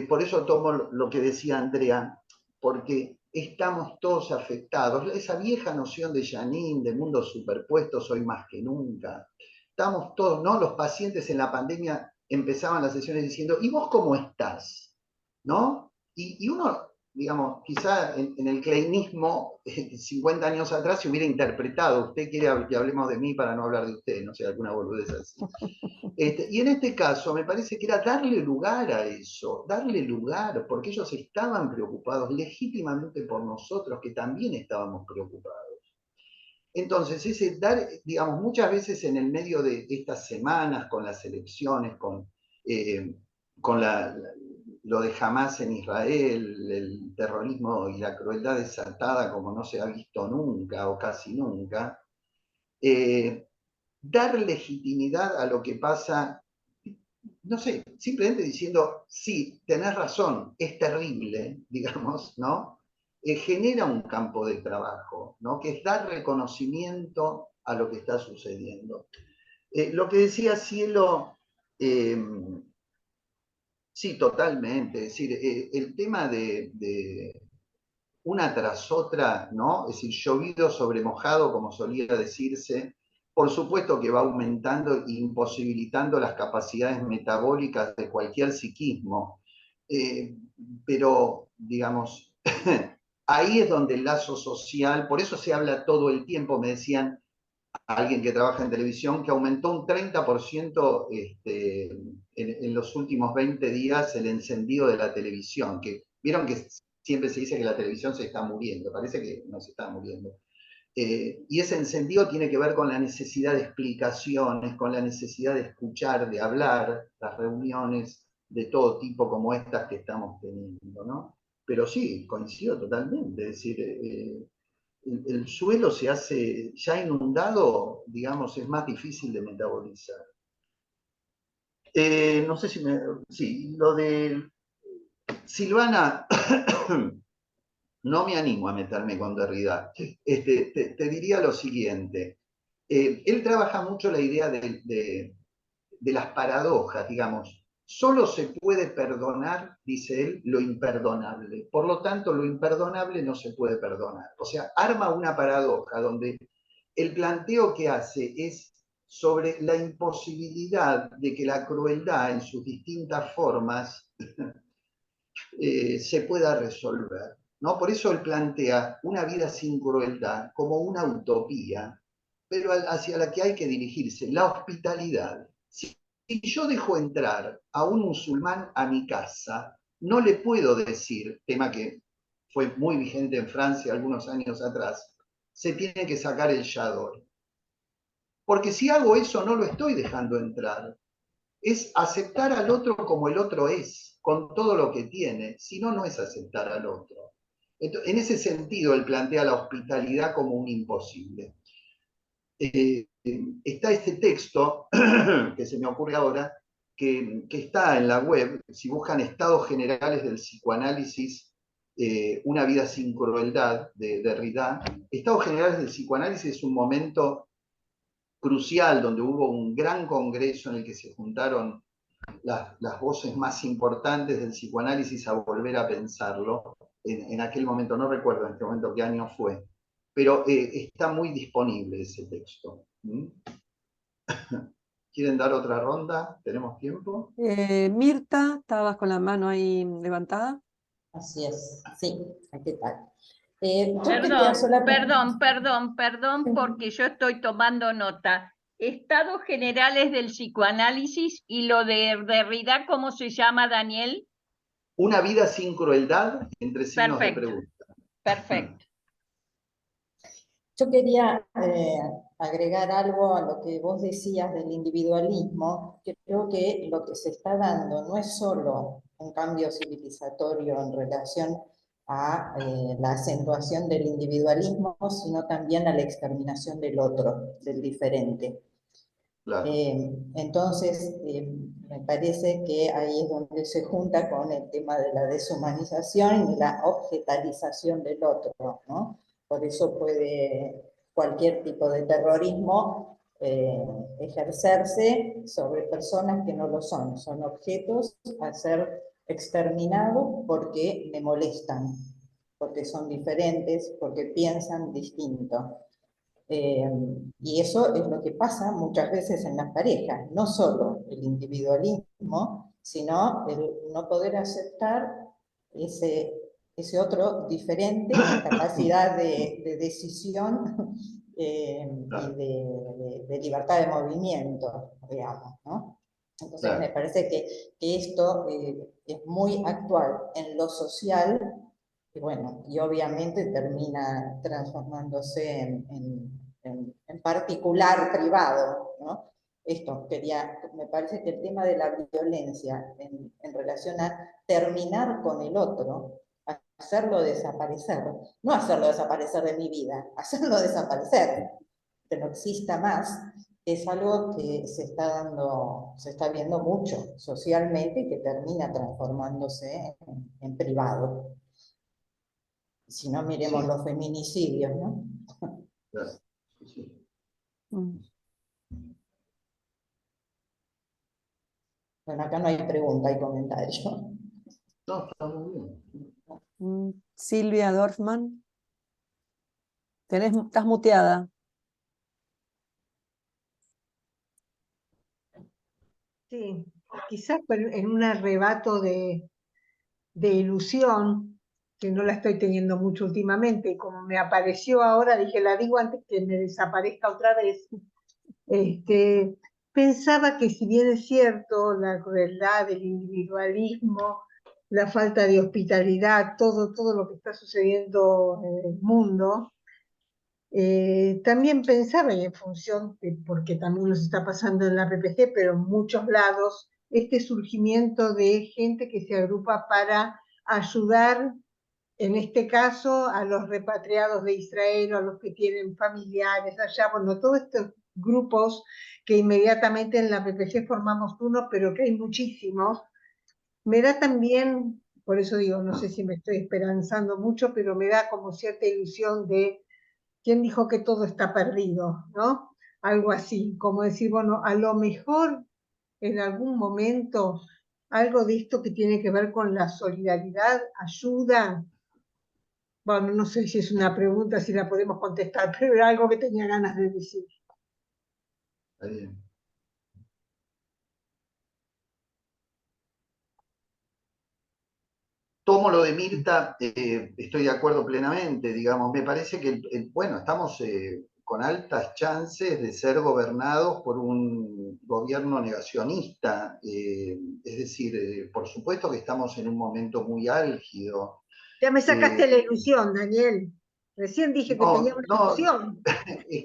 Por eso tomo lo que decía Andrea, porque estamos todos afectados. Esa vieja noción de Janine, de mundos superpuestos, hoy más que nunca. Estamos todos, ¿no? Los pacientes en la pandemia empezaban las sesiones diciendo, ¿y vos cómo estás? ¿No? Y uno, digamos, quizá en el kleinismo, 50 años atrás se hubiera interpretado, usted quiere que hablemos de mí para no hablar de usted, no sé, alguna boludez así. Y en este caso me parece que era darle lugar a eso, darle lugar, porque ellos estaban preocupados legítimamente por nosotros, que también estábamos preocupados. Entonces, ese dar, digamos, muchas veces en el medio de estas semanas, con las elecciones, con lo de Hamas en Israel, el terrorismo y la crueldad desatada como no se ha visto nunca o casi nunca, dar legitimidad a lo que pasa, no sé, simplemente diciendo, sí, tenés razón, es terrible, digamos, ¿no? Genera un campo de trabajo, ¿no? Que es dar reconocimiento a lo que está sucediendo. Lo que decía Cielo, sí, totalmente, es decir, el tema de una tras otra, ¿no? Es decir, llovido sobre mojado, como solía decirse, por supuesto que va aumentando e imposibilitando las capacidades metabólicas de cualquier psiquismo. Pero, digamos, ahí es donde el lazo social, por eso se habla todo el tiempo, me decían alguien que trabaja en televisión, que aumentó un 30% en los últimos 20 días el encendido de la televisión, que vieron que siempre se dice que la televisión se está muriendo, parece que no se está muriendo. Y ese encendido tiene que ver con la necesidad de explicaciones, con la necesidad de escuchar, de hablar, las reuniones de todo tipo como estas que estamos teniendo, ¿no? Pero sí, coincido totalmente, es decir, el suelo se hace ya inundado, digamos, es más difícil de metabolizar. No sé si me... Sí, lo de Silvana, no me animo a meterme con Derrida. Te diría lo siguiente. Él trabaja mucho la idea de las paradojas, digamos. solo se puede perdonar, dice él, lo imperdonable. Por lo tanto, lo imperdonable no se puede perdonar. O sea, arma una paradoja donde el planteo que hace es sobre la imposibilidad de que la crueldad en sus distintas formas se pueda resolver, ¿no? Por eso él plantea una vida sin crueldad como una utopía, pero hacia la que hay que dirigirse, la hospitalidad. Si yo dejo entrar a un musulmán a mi casa, no le puedo decir, tema que fue muy vigente en Francia algunos años atrás, se tiene que sacar el chador. Porque si hago eso no lo estoy dejando entrar. Es aceptar al otro como el otro es, con todo lo que tiene. Si no, no es aceptar al otro. Entonces, en ese sentido, él plantea la hospitalidad como un imposible. Está este texto, que se me ocurre ahora, que está en la web, si buscan estados generales del psicoanálisis, una vida sin crueldad, de Derrida. Estados generales del psicoanálisis es un momento crucial donde hubo un gran congreso en el que se juntaron las voces más importantes del psicoanálisis a volver a pensarlo. En aquel momento, no recuerdo en este momento qué año fue, pero está muy disponible ese texto. ¿Quieren dar otra ronda? ¿Tenemos tiempo? Mirta, estabas con la mano ahí levantada. Así es, sí, ¿qué tal? Yo quería Perdón, porque yo estoy tomando nota. Estados generales del psicoanálisis y lo de Derrida, ¿cómo se llama, Daniel? Una vida sin crueldad, entre signos de pregunta. Perfecto. Yo quería agregar algo a lo que vos decías del individualismo, que creo que lo que se está dando no es solo un cambio civilizatorio en relación a la acentuación del individualismo, sino también a la exterminación del otro, del diferente. Claro. Entonces, me parece que ahí es donde se junta con el tema de la deshumanización y la objetalización del otro, ¿no? Por eso puede cualquier tipo de terrorismo ejercerse sobre personas que no lo son objetos a ser exterminados porque me molestan, porque son diferentes, porque piensan distinto. Y eso es lo que pasa muchas veces en las parejas, no solo el individualismo, sino el no poder aceptar ese otro diferente, capacidad de decisión y de libertad de movimiento, digamos, ¿no? Entonces me parece que esto es muy actual en lo social, y bueno, y obviamente termina transformándose en particular privado, ¿no? Esto me parece que el tema de la violencia en relación a terminar con el otro, hacerlo desaparecer, no hacerlo desaparecer de mi vida, hacerlo desaparecer, que no exista más, es algo que se está viendo mucho socialmente y que termina transformándose en privado. Si no, miremos los feminicidios, ¿no? Claro. Sí. Bueno, acá no hay pregunta, hay comentario. No, está muy bien. Silvia Dorfman. Estás muteada. Sí, quizás en un arrebato de ilusión, que no la estoy teniendo mucho últimamente, y como me apareció ahora, dije, la digo antes que me desaparezca otra vez. Pensaba que si bien es cierto la crueldad, el individualismo, la falta de hospitalidad, todo lo que está sucediendo en el mundo, también pensaba, y en función, porque también nos está pasando en la PPG, pero en muchos lados, este surgimiento de gente que se agrupa para ayudar, en este caso, a los repatriados de Israel, o a los que tienen familiares allá, bueno, todos estos grupos que inmediatamente en la PPG formamos uno, pero que hay muchísimos. Me da también, por eso digo, no sé si me estoy esperanzando mucho, pero me da como cierta ilusión de ¿quién dijo que todo está perdido? ¿No? Algo así, como decir, bueno, a lo mejor en algún momento algo de esto que tiene que ver con la solidaridad, ayuda. Bueno, no sé si es una pregunta, si la podemos contestar, pero era algo que tenía ganas de decir. Está bien. Tomo lo de Mirta, estoy de acuerdo plenamente, digamos, me parece que, bueno, estamos con altas chances de ser gobernados por un gobierno negacionista, es decir, por supuesto que estamos en un momento muy álgido. Ya me sacaste la ilusión, Daniel. Recién dije que tenía una ilusión.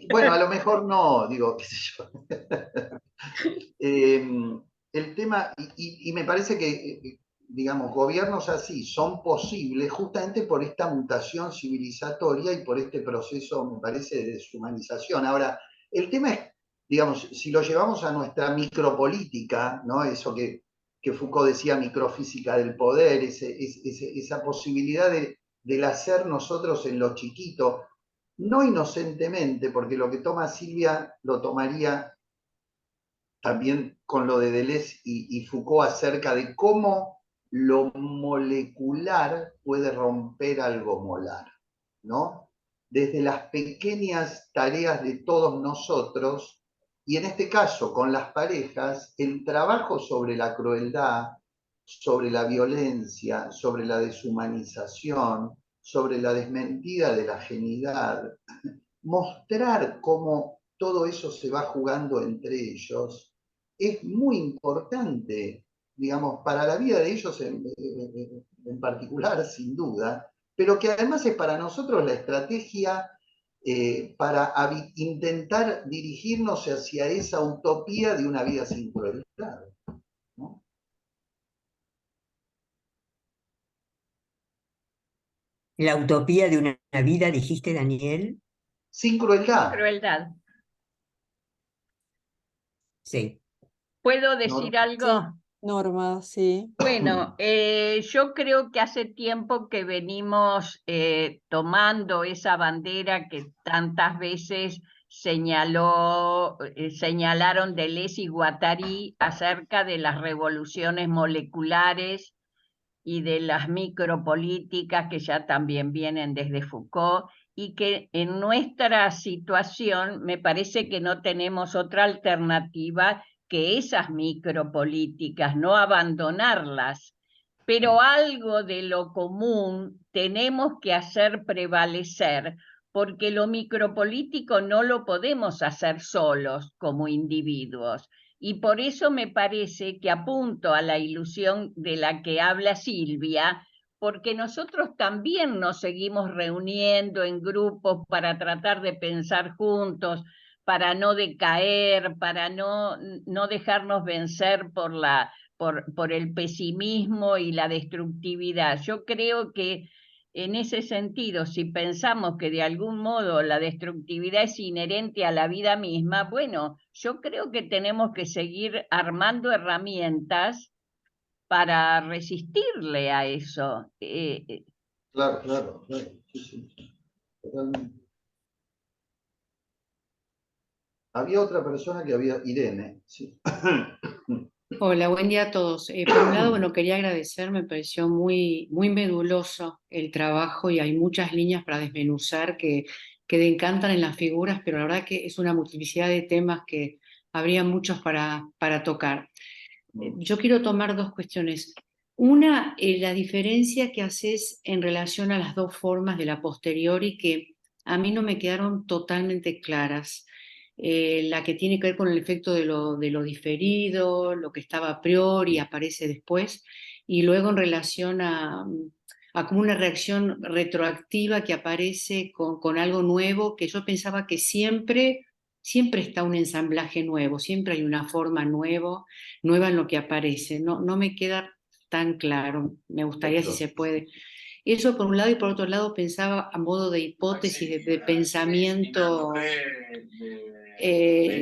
Bueno, a lo mejor no, digo, qué sé yo. El tema, y me parece que, digamos, gobiernos así son posibles justamente por esta mutación civilizatoria y por este proceso, me parece, de deshumanización. Ahora, el tema es, digamos, si lo llevamos a nuestra micropolítica, ¿no? Eso que Foucault decía, microfísica del poder, esa posibilidad del hacer nosotros en lo chiquito, no inocentemente, porque lo que toma Silvia lo tomaría también con lo de Deleuze y Foucault acerca de cómo lo molecular puede romper algo molar, ¿no? Desde las pequeñas tareas de todos nosotros, y en este caso con las parejas, el trabajo sobre la crueldad, sobre la violencia, sobre la deshumanización, sobre la desmentida de la genidad, mostrar cómo todo eso se va jugando entre ellos, es muy importante, digamos, para la vida de ellos en particular, sin duda, pero que además es para nosotros la estrategia para intentar dirigirnos hacia esa utopía de una vida sin crueldad, ¿no? La utopía de una vida, dijiste, Daniel. Sin crueldad. Crueldad. Sí. ¿Puedo decir algo? Sí, Norma, sí. Bueno, yo creo que hace tiempo que venimos tomando esa bandera que tantas veces señalaron Deleuze y Guattari acerca de las revoluciones moleculares y de las micropolíticas que ya también vienen desde Foucault, y que en nuestra situación me parece que no tenemos otra alternativa que esas micropolíticas, no abandonarlas, pero algo de lo común tenemos que hacer prevalecer, porque lo micropolítico no lo podemos hacer solos como individuos. Y por eso me parece que apunto a la ilusión de la que habla Silvia, porque nosotros también nos seguimos reuniendo en grupos para tratar de pensar juntos, para no decaer, para no dejarnos vencer por el pesimismo y la destructividad. Yo creo que en ese sentido, si pensamos que de algún modo la destructividad es inherente a la vida misma, bueno, yo creo que tenemos que seguir armando herramientas para resistirle a eso. Claro, claro, claro. Sí, sí. Totalmente. Había otra persona que había, Irene, sí. Hola, buen día a todos. Por un lado, bueno, quería agradecer, me pareció muy, muy meduloso el trabajo y hay muchas líneas para desmenuzar que encantan en las figuras, pero la verdad que es una multiplicidad de temas que habría muchos para tocar. Yo quiero tomar dos cuestiones. Una, la diferencia que haces en relación a las dos formas de la posteriori que a mí no me quedaron totalmente claras. La que tiene que ver con el efecto de lo diferido, lo que estaba a priori, aparece después, y luego en relación a como una reacción retroactiva que aparece con algo nuevo, que yo pensaba que siempre está un ensamblaje nuevo, siempre hay una forma nueva en lo que aparece. No me queda tan claro, me gustaría si se puede. Eso por un lado, y por otro lado pensaba a modo de hipótesis, de pensamiento. Ay,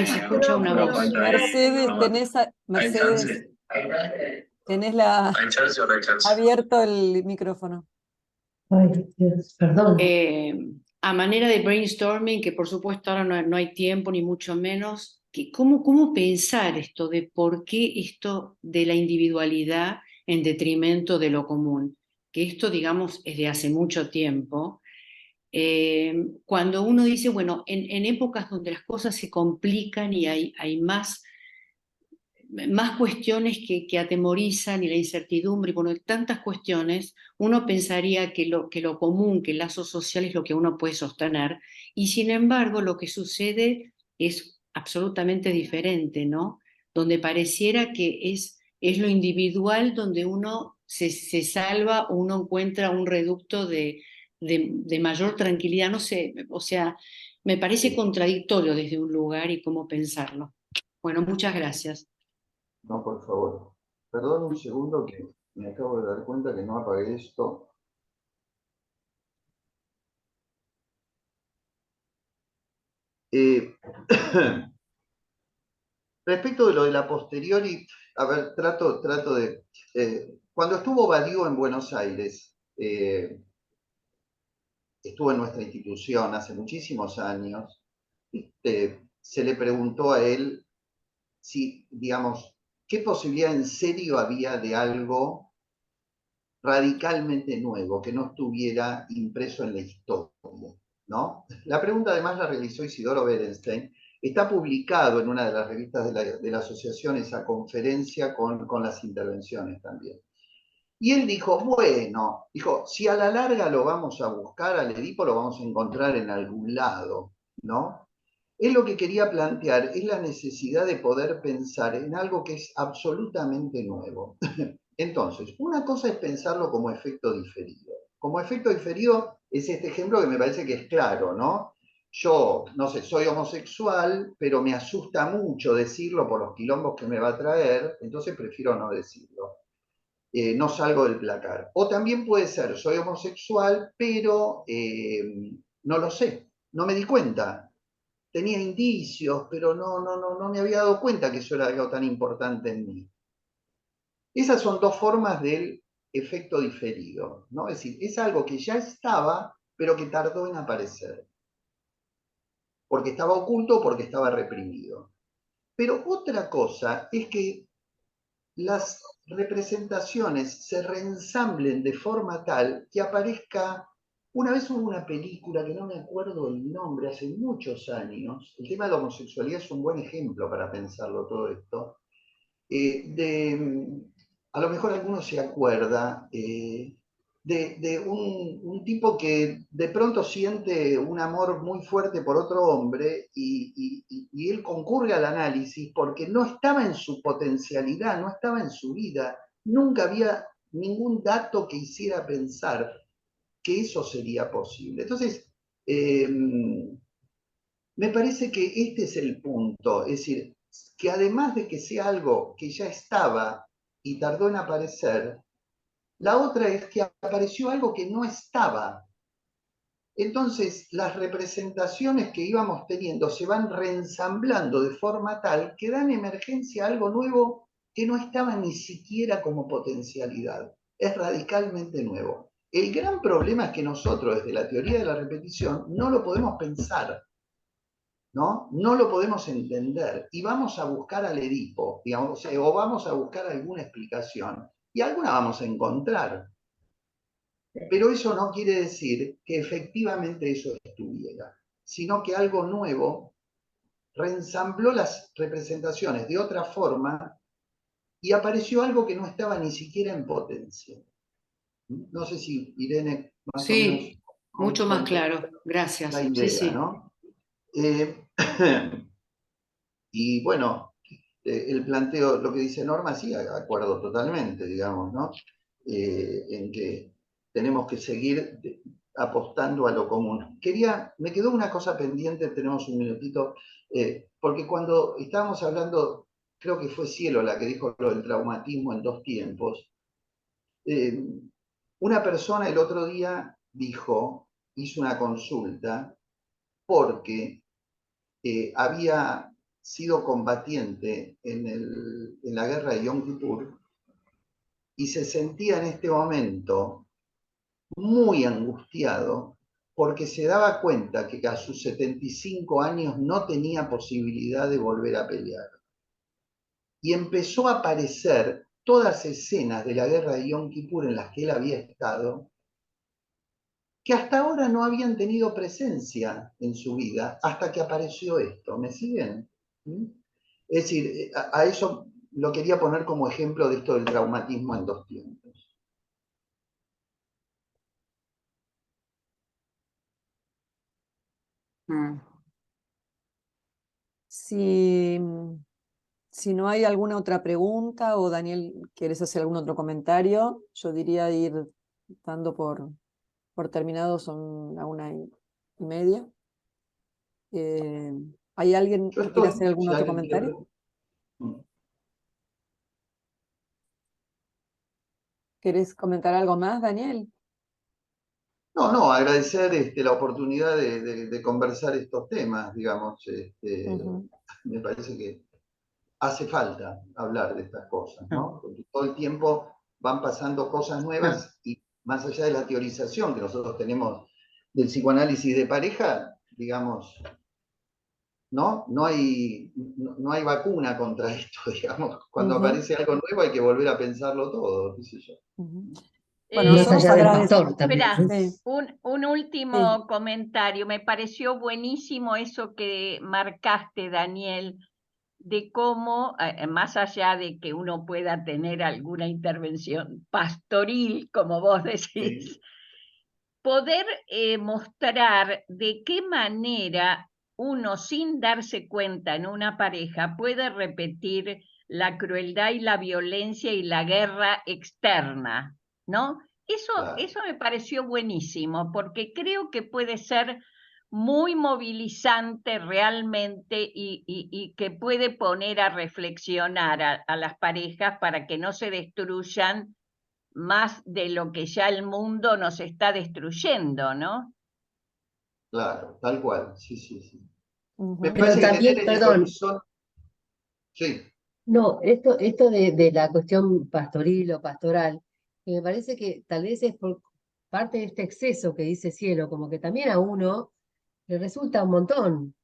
se escucha una voz. Mercedes, Mercedes, tenés abierto el micrófono. Ay, Dios, perdón. A manera de brainstorming, que por supuesto ahora no hay tiempo ni mucho menos, ¿cómo pensar esto de por qué esto de la individualidad en detrimento de lo común? Que esto, digamos, es de hace mucho tiempo. Cuando uno dice, bueno, en épocas donde las cosas se complican y hay más cuestiones que atemorizan y la incertidumbre, y bueno, tantas cuestiones, uno pensaría que lo común, que el lazo social es lo que uno puede sostener, y sin embargo lo que sucede es absolutamente diferente, ¿no? Donde pareciera que es lo individual donde uno se salva o uno encuentra un reducto de mayor tranquilidad, no sé, o sea, me parece contradictorio desde un lugar y cómo pensarlo. Bueno, muchas gracias. No, por favor. Perdón un segundo que me acabo de dar cuenta que no apagué esto. Respecto de lo de la posteriori, a ver, trato de... cuando estuvo Badiou en Buenos Aires, estuvo en nuestra institución hace muchísimos años, se le preguntó a él si, digamos, qué posibilidad en serio había de algo radicalmente nuevo, que no estuviera impreso en la historia, ¿no? La pregunta además la realizó Isidoro Berenstein. Está publicado en una de las revistas de la asociación esa conferencia con las intervenciones también. Y él dijo, bueno, dijo, si a la larga lo vamos a buscar, al Edipo lo vamos a encontrar en algún lado, ¿no? Él lo que quería plantear es la necesidad de poder pensar en algo que es absolutamente nuevo. Entonces, una cosa es pensarlo como efecto diferido. Como efecto diferido es este ejemplo que me parece que es claro, ¿no? Yo, no sé, soy homosexual, pero me asusta mucho decirlo por los quilombos que me va a traer, entonces prefiero no decirlo. No salgo del placar. O también puede ser, soy homosexual, pero no lo sé, no me di cuenta. Tenía indicios, pero no me había dado cuenta que eso era algo tan importante en mí. Esas son dos formas del efecto diferido, ¿no? Es decir, es algo que ya estaba, pero que tardó en aparecer. Porque estaba oculto o porque estaba reprimido. Pero otra cosa es que las representaciones se reensamblen de forma tal que aparezca... Una vez hubo una película que no me acuerdo el nombre, hace muchos años, el tema de la homosexualidad es un buen ejemplo para pensarlo todo esto, a lo mejor alguno se acuerda, de un tipo que de pronto siente un amor muy fuerte por otro hombre y él concurre al análisis porque no estaba en su potencialidad, no estaba en su vida, nunca había ningún dato que hiciera pensar que eso sería posible. Entonces, me parece que este es el punto, es decir, que además de que sea algo que ya estaba y tardó en aparecer, la otra es que apareció algo que no estaba. Entonces, las representaciones que íbamos teniendo se van reensamblando de forma tal que dan emergencia a algo nuevo que no estaba ni siquiera como potencialidad. Es radicalmente nuevo. El gran problema es que nosotros, desde la teoría de la repetición, no lo podemos pensar. ¿No? No lo podemos entender y vamos a buscar al Edipo, digamos, o vamos a buscar alguna explicación y alguna vamos a encontrar. Pero eso no quiere decir que efectivamente eso estuviera, sino que algo nuevo reensambló las representaciones de otra forma y apareció algo que no estaba ni siquiera en potencia. No sé si Irene más o menos... Sí, mucho más claro. Gracias. La Sí, idea, sí. ¿no? Y bueno, el planteo, lo que dice Norma, sí, de acuerdo totalmente, digamos, ¿no? En que tenemos que seguir apostando a lo común. Me quedó una cosa pendiente, tenemos un minutito, porque cuando estábamos hablando, creo que fue Cielo la que dijo lo del traumatismo en dos tiempos, una persona el otro día hizo una consulta porque había sido combatiente en la guerra de Yom Kippur y se sentía en este momento muy angustiado porque se daba cuenta que a sus 75 años no tenía posibilidad de volver a pelear. Y empezó a aparecer todas escenas de la guerra de Yom Kippur en las que él había estado, que hasta ahora no habían tenido presencia en su vida, hasta que apareció esto. ¿Me siguen? ¿Mm? Es decir, a eso lo quería poner como ejemplo de esto del traumatismo en 2 tiempos. Si no hay alguna otra pregunta, o Daniel, ¿quieres hacer algún otro comentario? Yo diría ir dando por terminado, son la 1:30. ¿Hay alguien que quiera hacer algún otro comentario? ¿Querés comentar algo más, Daniel? No, agradecer la oportunidad de conversar estos temas, digamos. Me parece que hace falta hablar de estas cosas, ¿no? Porque todo el tiempo van pasando cosas nuevas y más allá de la teorización que nosotros tenemos del psicoanálisis de pareja, digamos, no hay vacuna contra esto, digamos. Cuando aparece algo nuevo hay que volver a pensarlo todo, qué sé yo. Bueno, Más allá del pastor también. Espera, Sí. un último comentario. Me pareció buenísimo eso que marcaste, Daniel, de cómo, más allá de que uno pueda tener alguna intervención pastoril, como vos decís, poder mostrar de qué manera uno, sin darse cuenta en una pareja, puede repetir la crueldad y la violencia y la guerra externa, ¿no? Eso me pareció buenísimo, porque creo que puede ser muy movilizante realmente y que puede poner a reflexionar a las parejas para que no se destruyan más de lo que ya el mundo nos está destruyendo, ¿no? Claro, tal cual, sí. Me Pero parece que también, tener en el perdón, horizonte... Sí. no, esto de la cuestión pastoril o pastoral, que me parece que tal vez es por parte de este exceso que dice Cielo, como que también a uno le resulta un montón.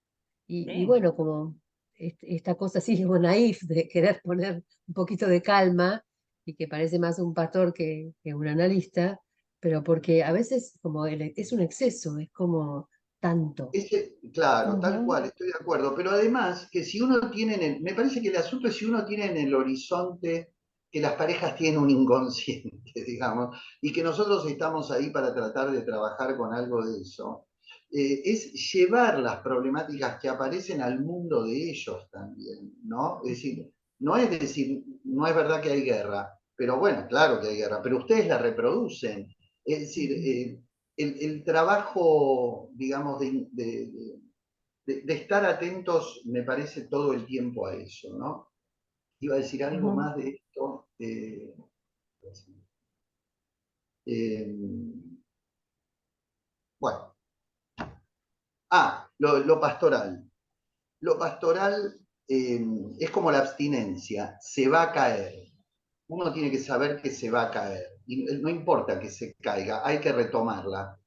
Y bueno, como esta cosa así como naif de querer poner un poquito de calma y que parece más un pastor que un analista, pero porque a veces como es un exceso, es como tanto. Claro, tal cual, estoy de acuerdo. Pero además, que si uno tiene, me parece que el asunto es si uno tiene en el horizonte que las parejas tienen un inconsciente, digamos, y que nosotros estamos ahí para tratar de trabajar con algo de eso, es llevar las problemáticas que aparecen al mundo de ellos también, ¿no? Es decir, no es verdad que hay guerra, pero bueno, claro que hay guerra, pero ustedes la reproducen. Es decir, el trabajo, digamos, de estar atentos, me parece, todo el tiempo a eso, ¿no? Iba a decir algo más de esto. Bueno. Lo pastoral. Lo pastoral es como la abstinencia, se va a caer. Uno tiene que saber que se va a caer. Y no importa que se caiga, hay que retomarla,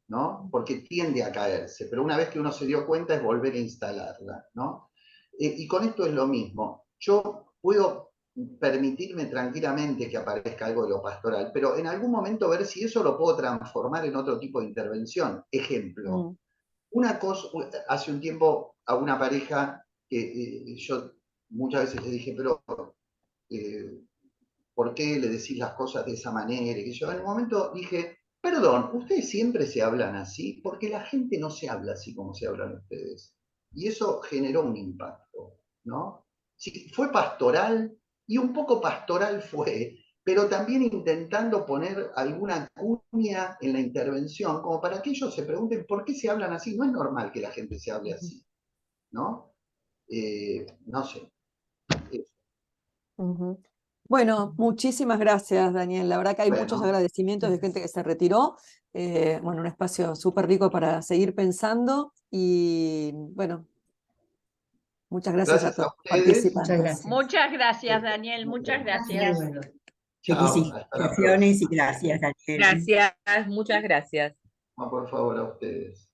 ¿no? Porque tiende a caerse, pero una vez que uno se dio cuenta es volver a instalarla, ¿no? Y con esto es lo mismo. Yo puedo permitirme tranquilamente que aparezca algo de lo pastoral, pero en algún momento ver si eso lo puedo transformar en otro tipo de intervención. Ejemplo, una cosa, hace un tiempo a una pareja que yo muchas veces le dije, pero ¿por qué le decís las cosas de esa manera? Y yo en un momento dije, perdón, ustedes siempre se hablan así, porque la gente no se habla así como se hablan ustedes. Y eso generó un impacto, ¿no? Sí, fue pastoral, y un poco pastoral fue, pero también intentando poner alguna cuña en la intervención, como para que ellos se pregunten por qué se hablan así. No es normal que la gente se hable así, ¿no? No sé. Bueno, muchísimas gracias, Daniel. La verdad que hay muchos agradecimientos de gente que se retiró. Bueno, un espacio súper rico para seguir pensando y bueno, muchas gracias a todos los participantes. Muchas gracias, Daniel, muchas gracias. Felicitaciones y gracias, Daniel. Gracias, muchas gracias. por favor, a ustedes.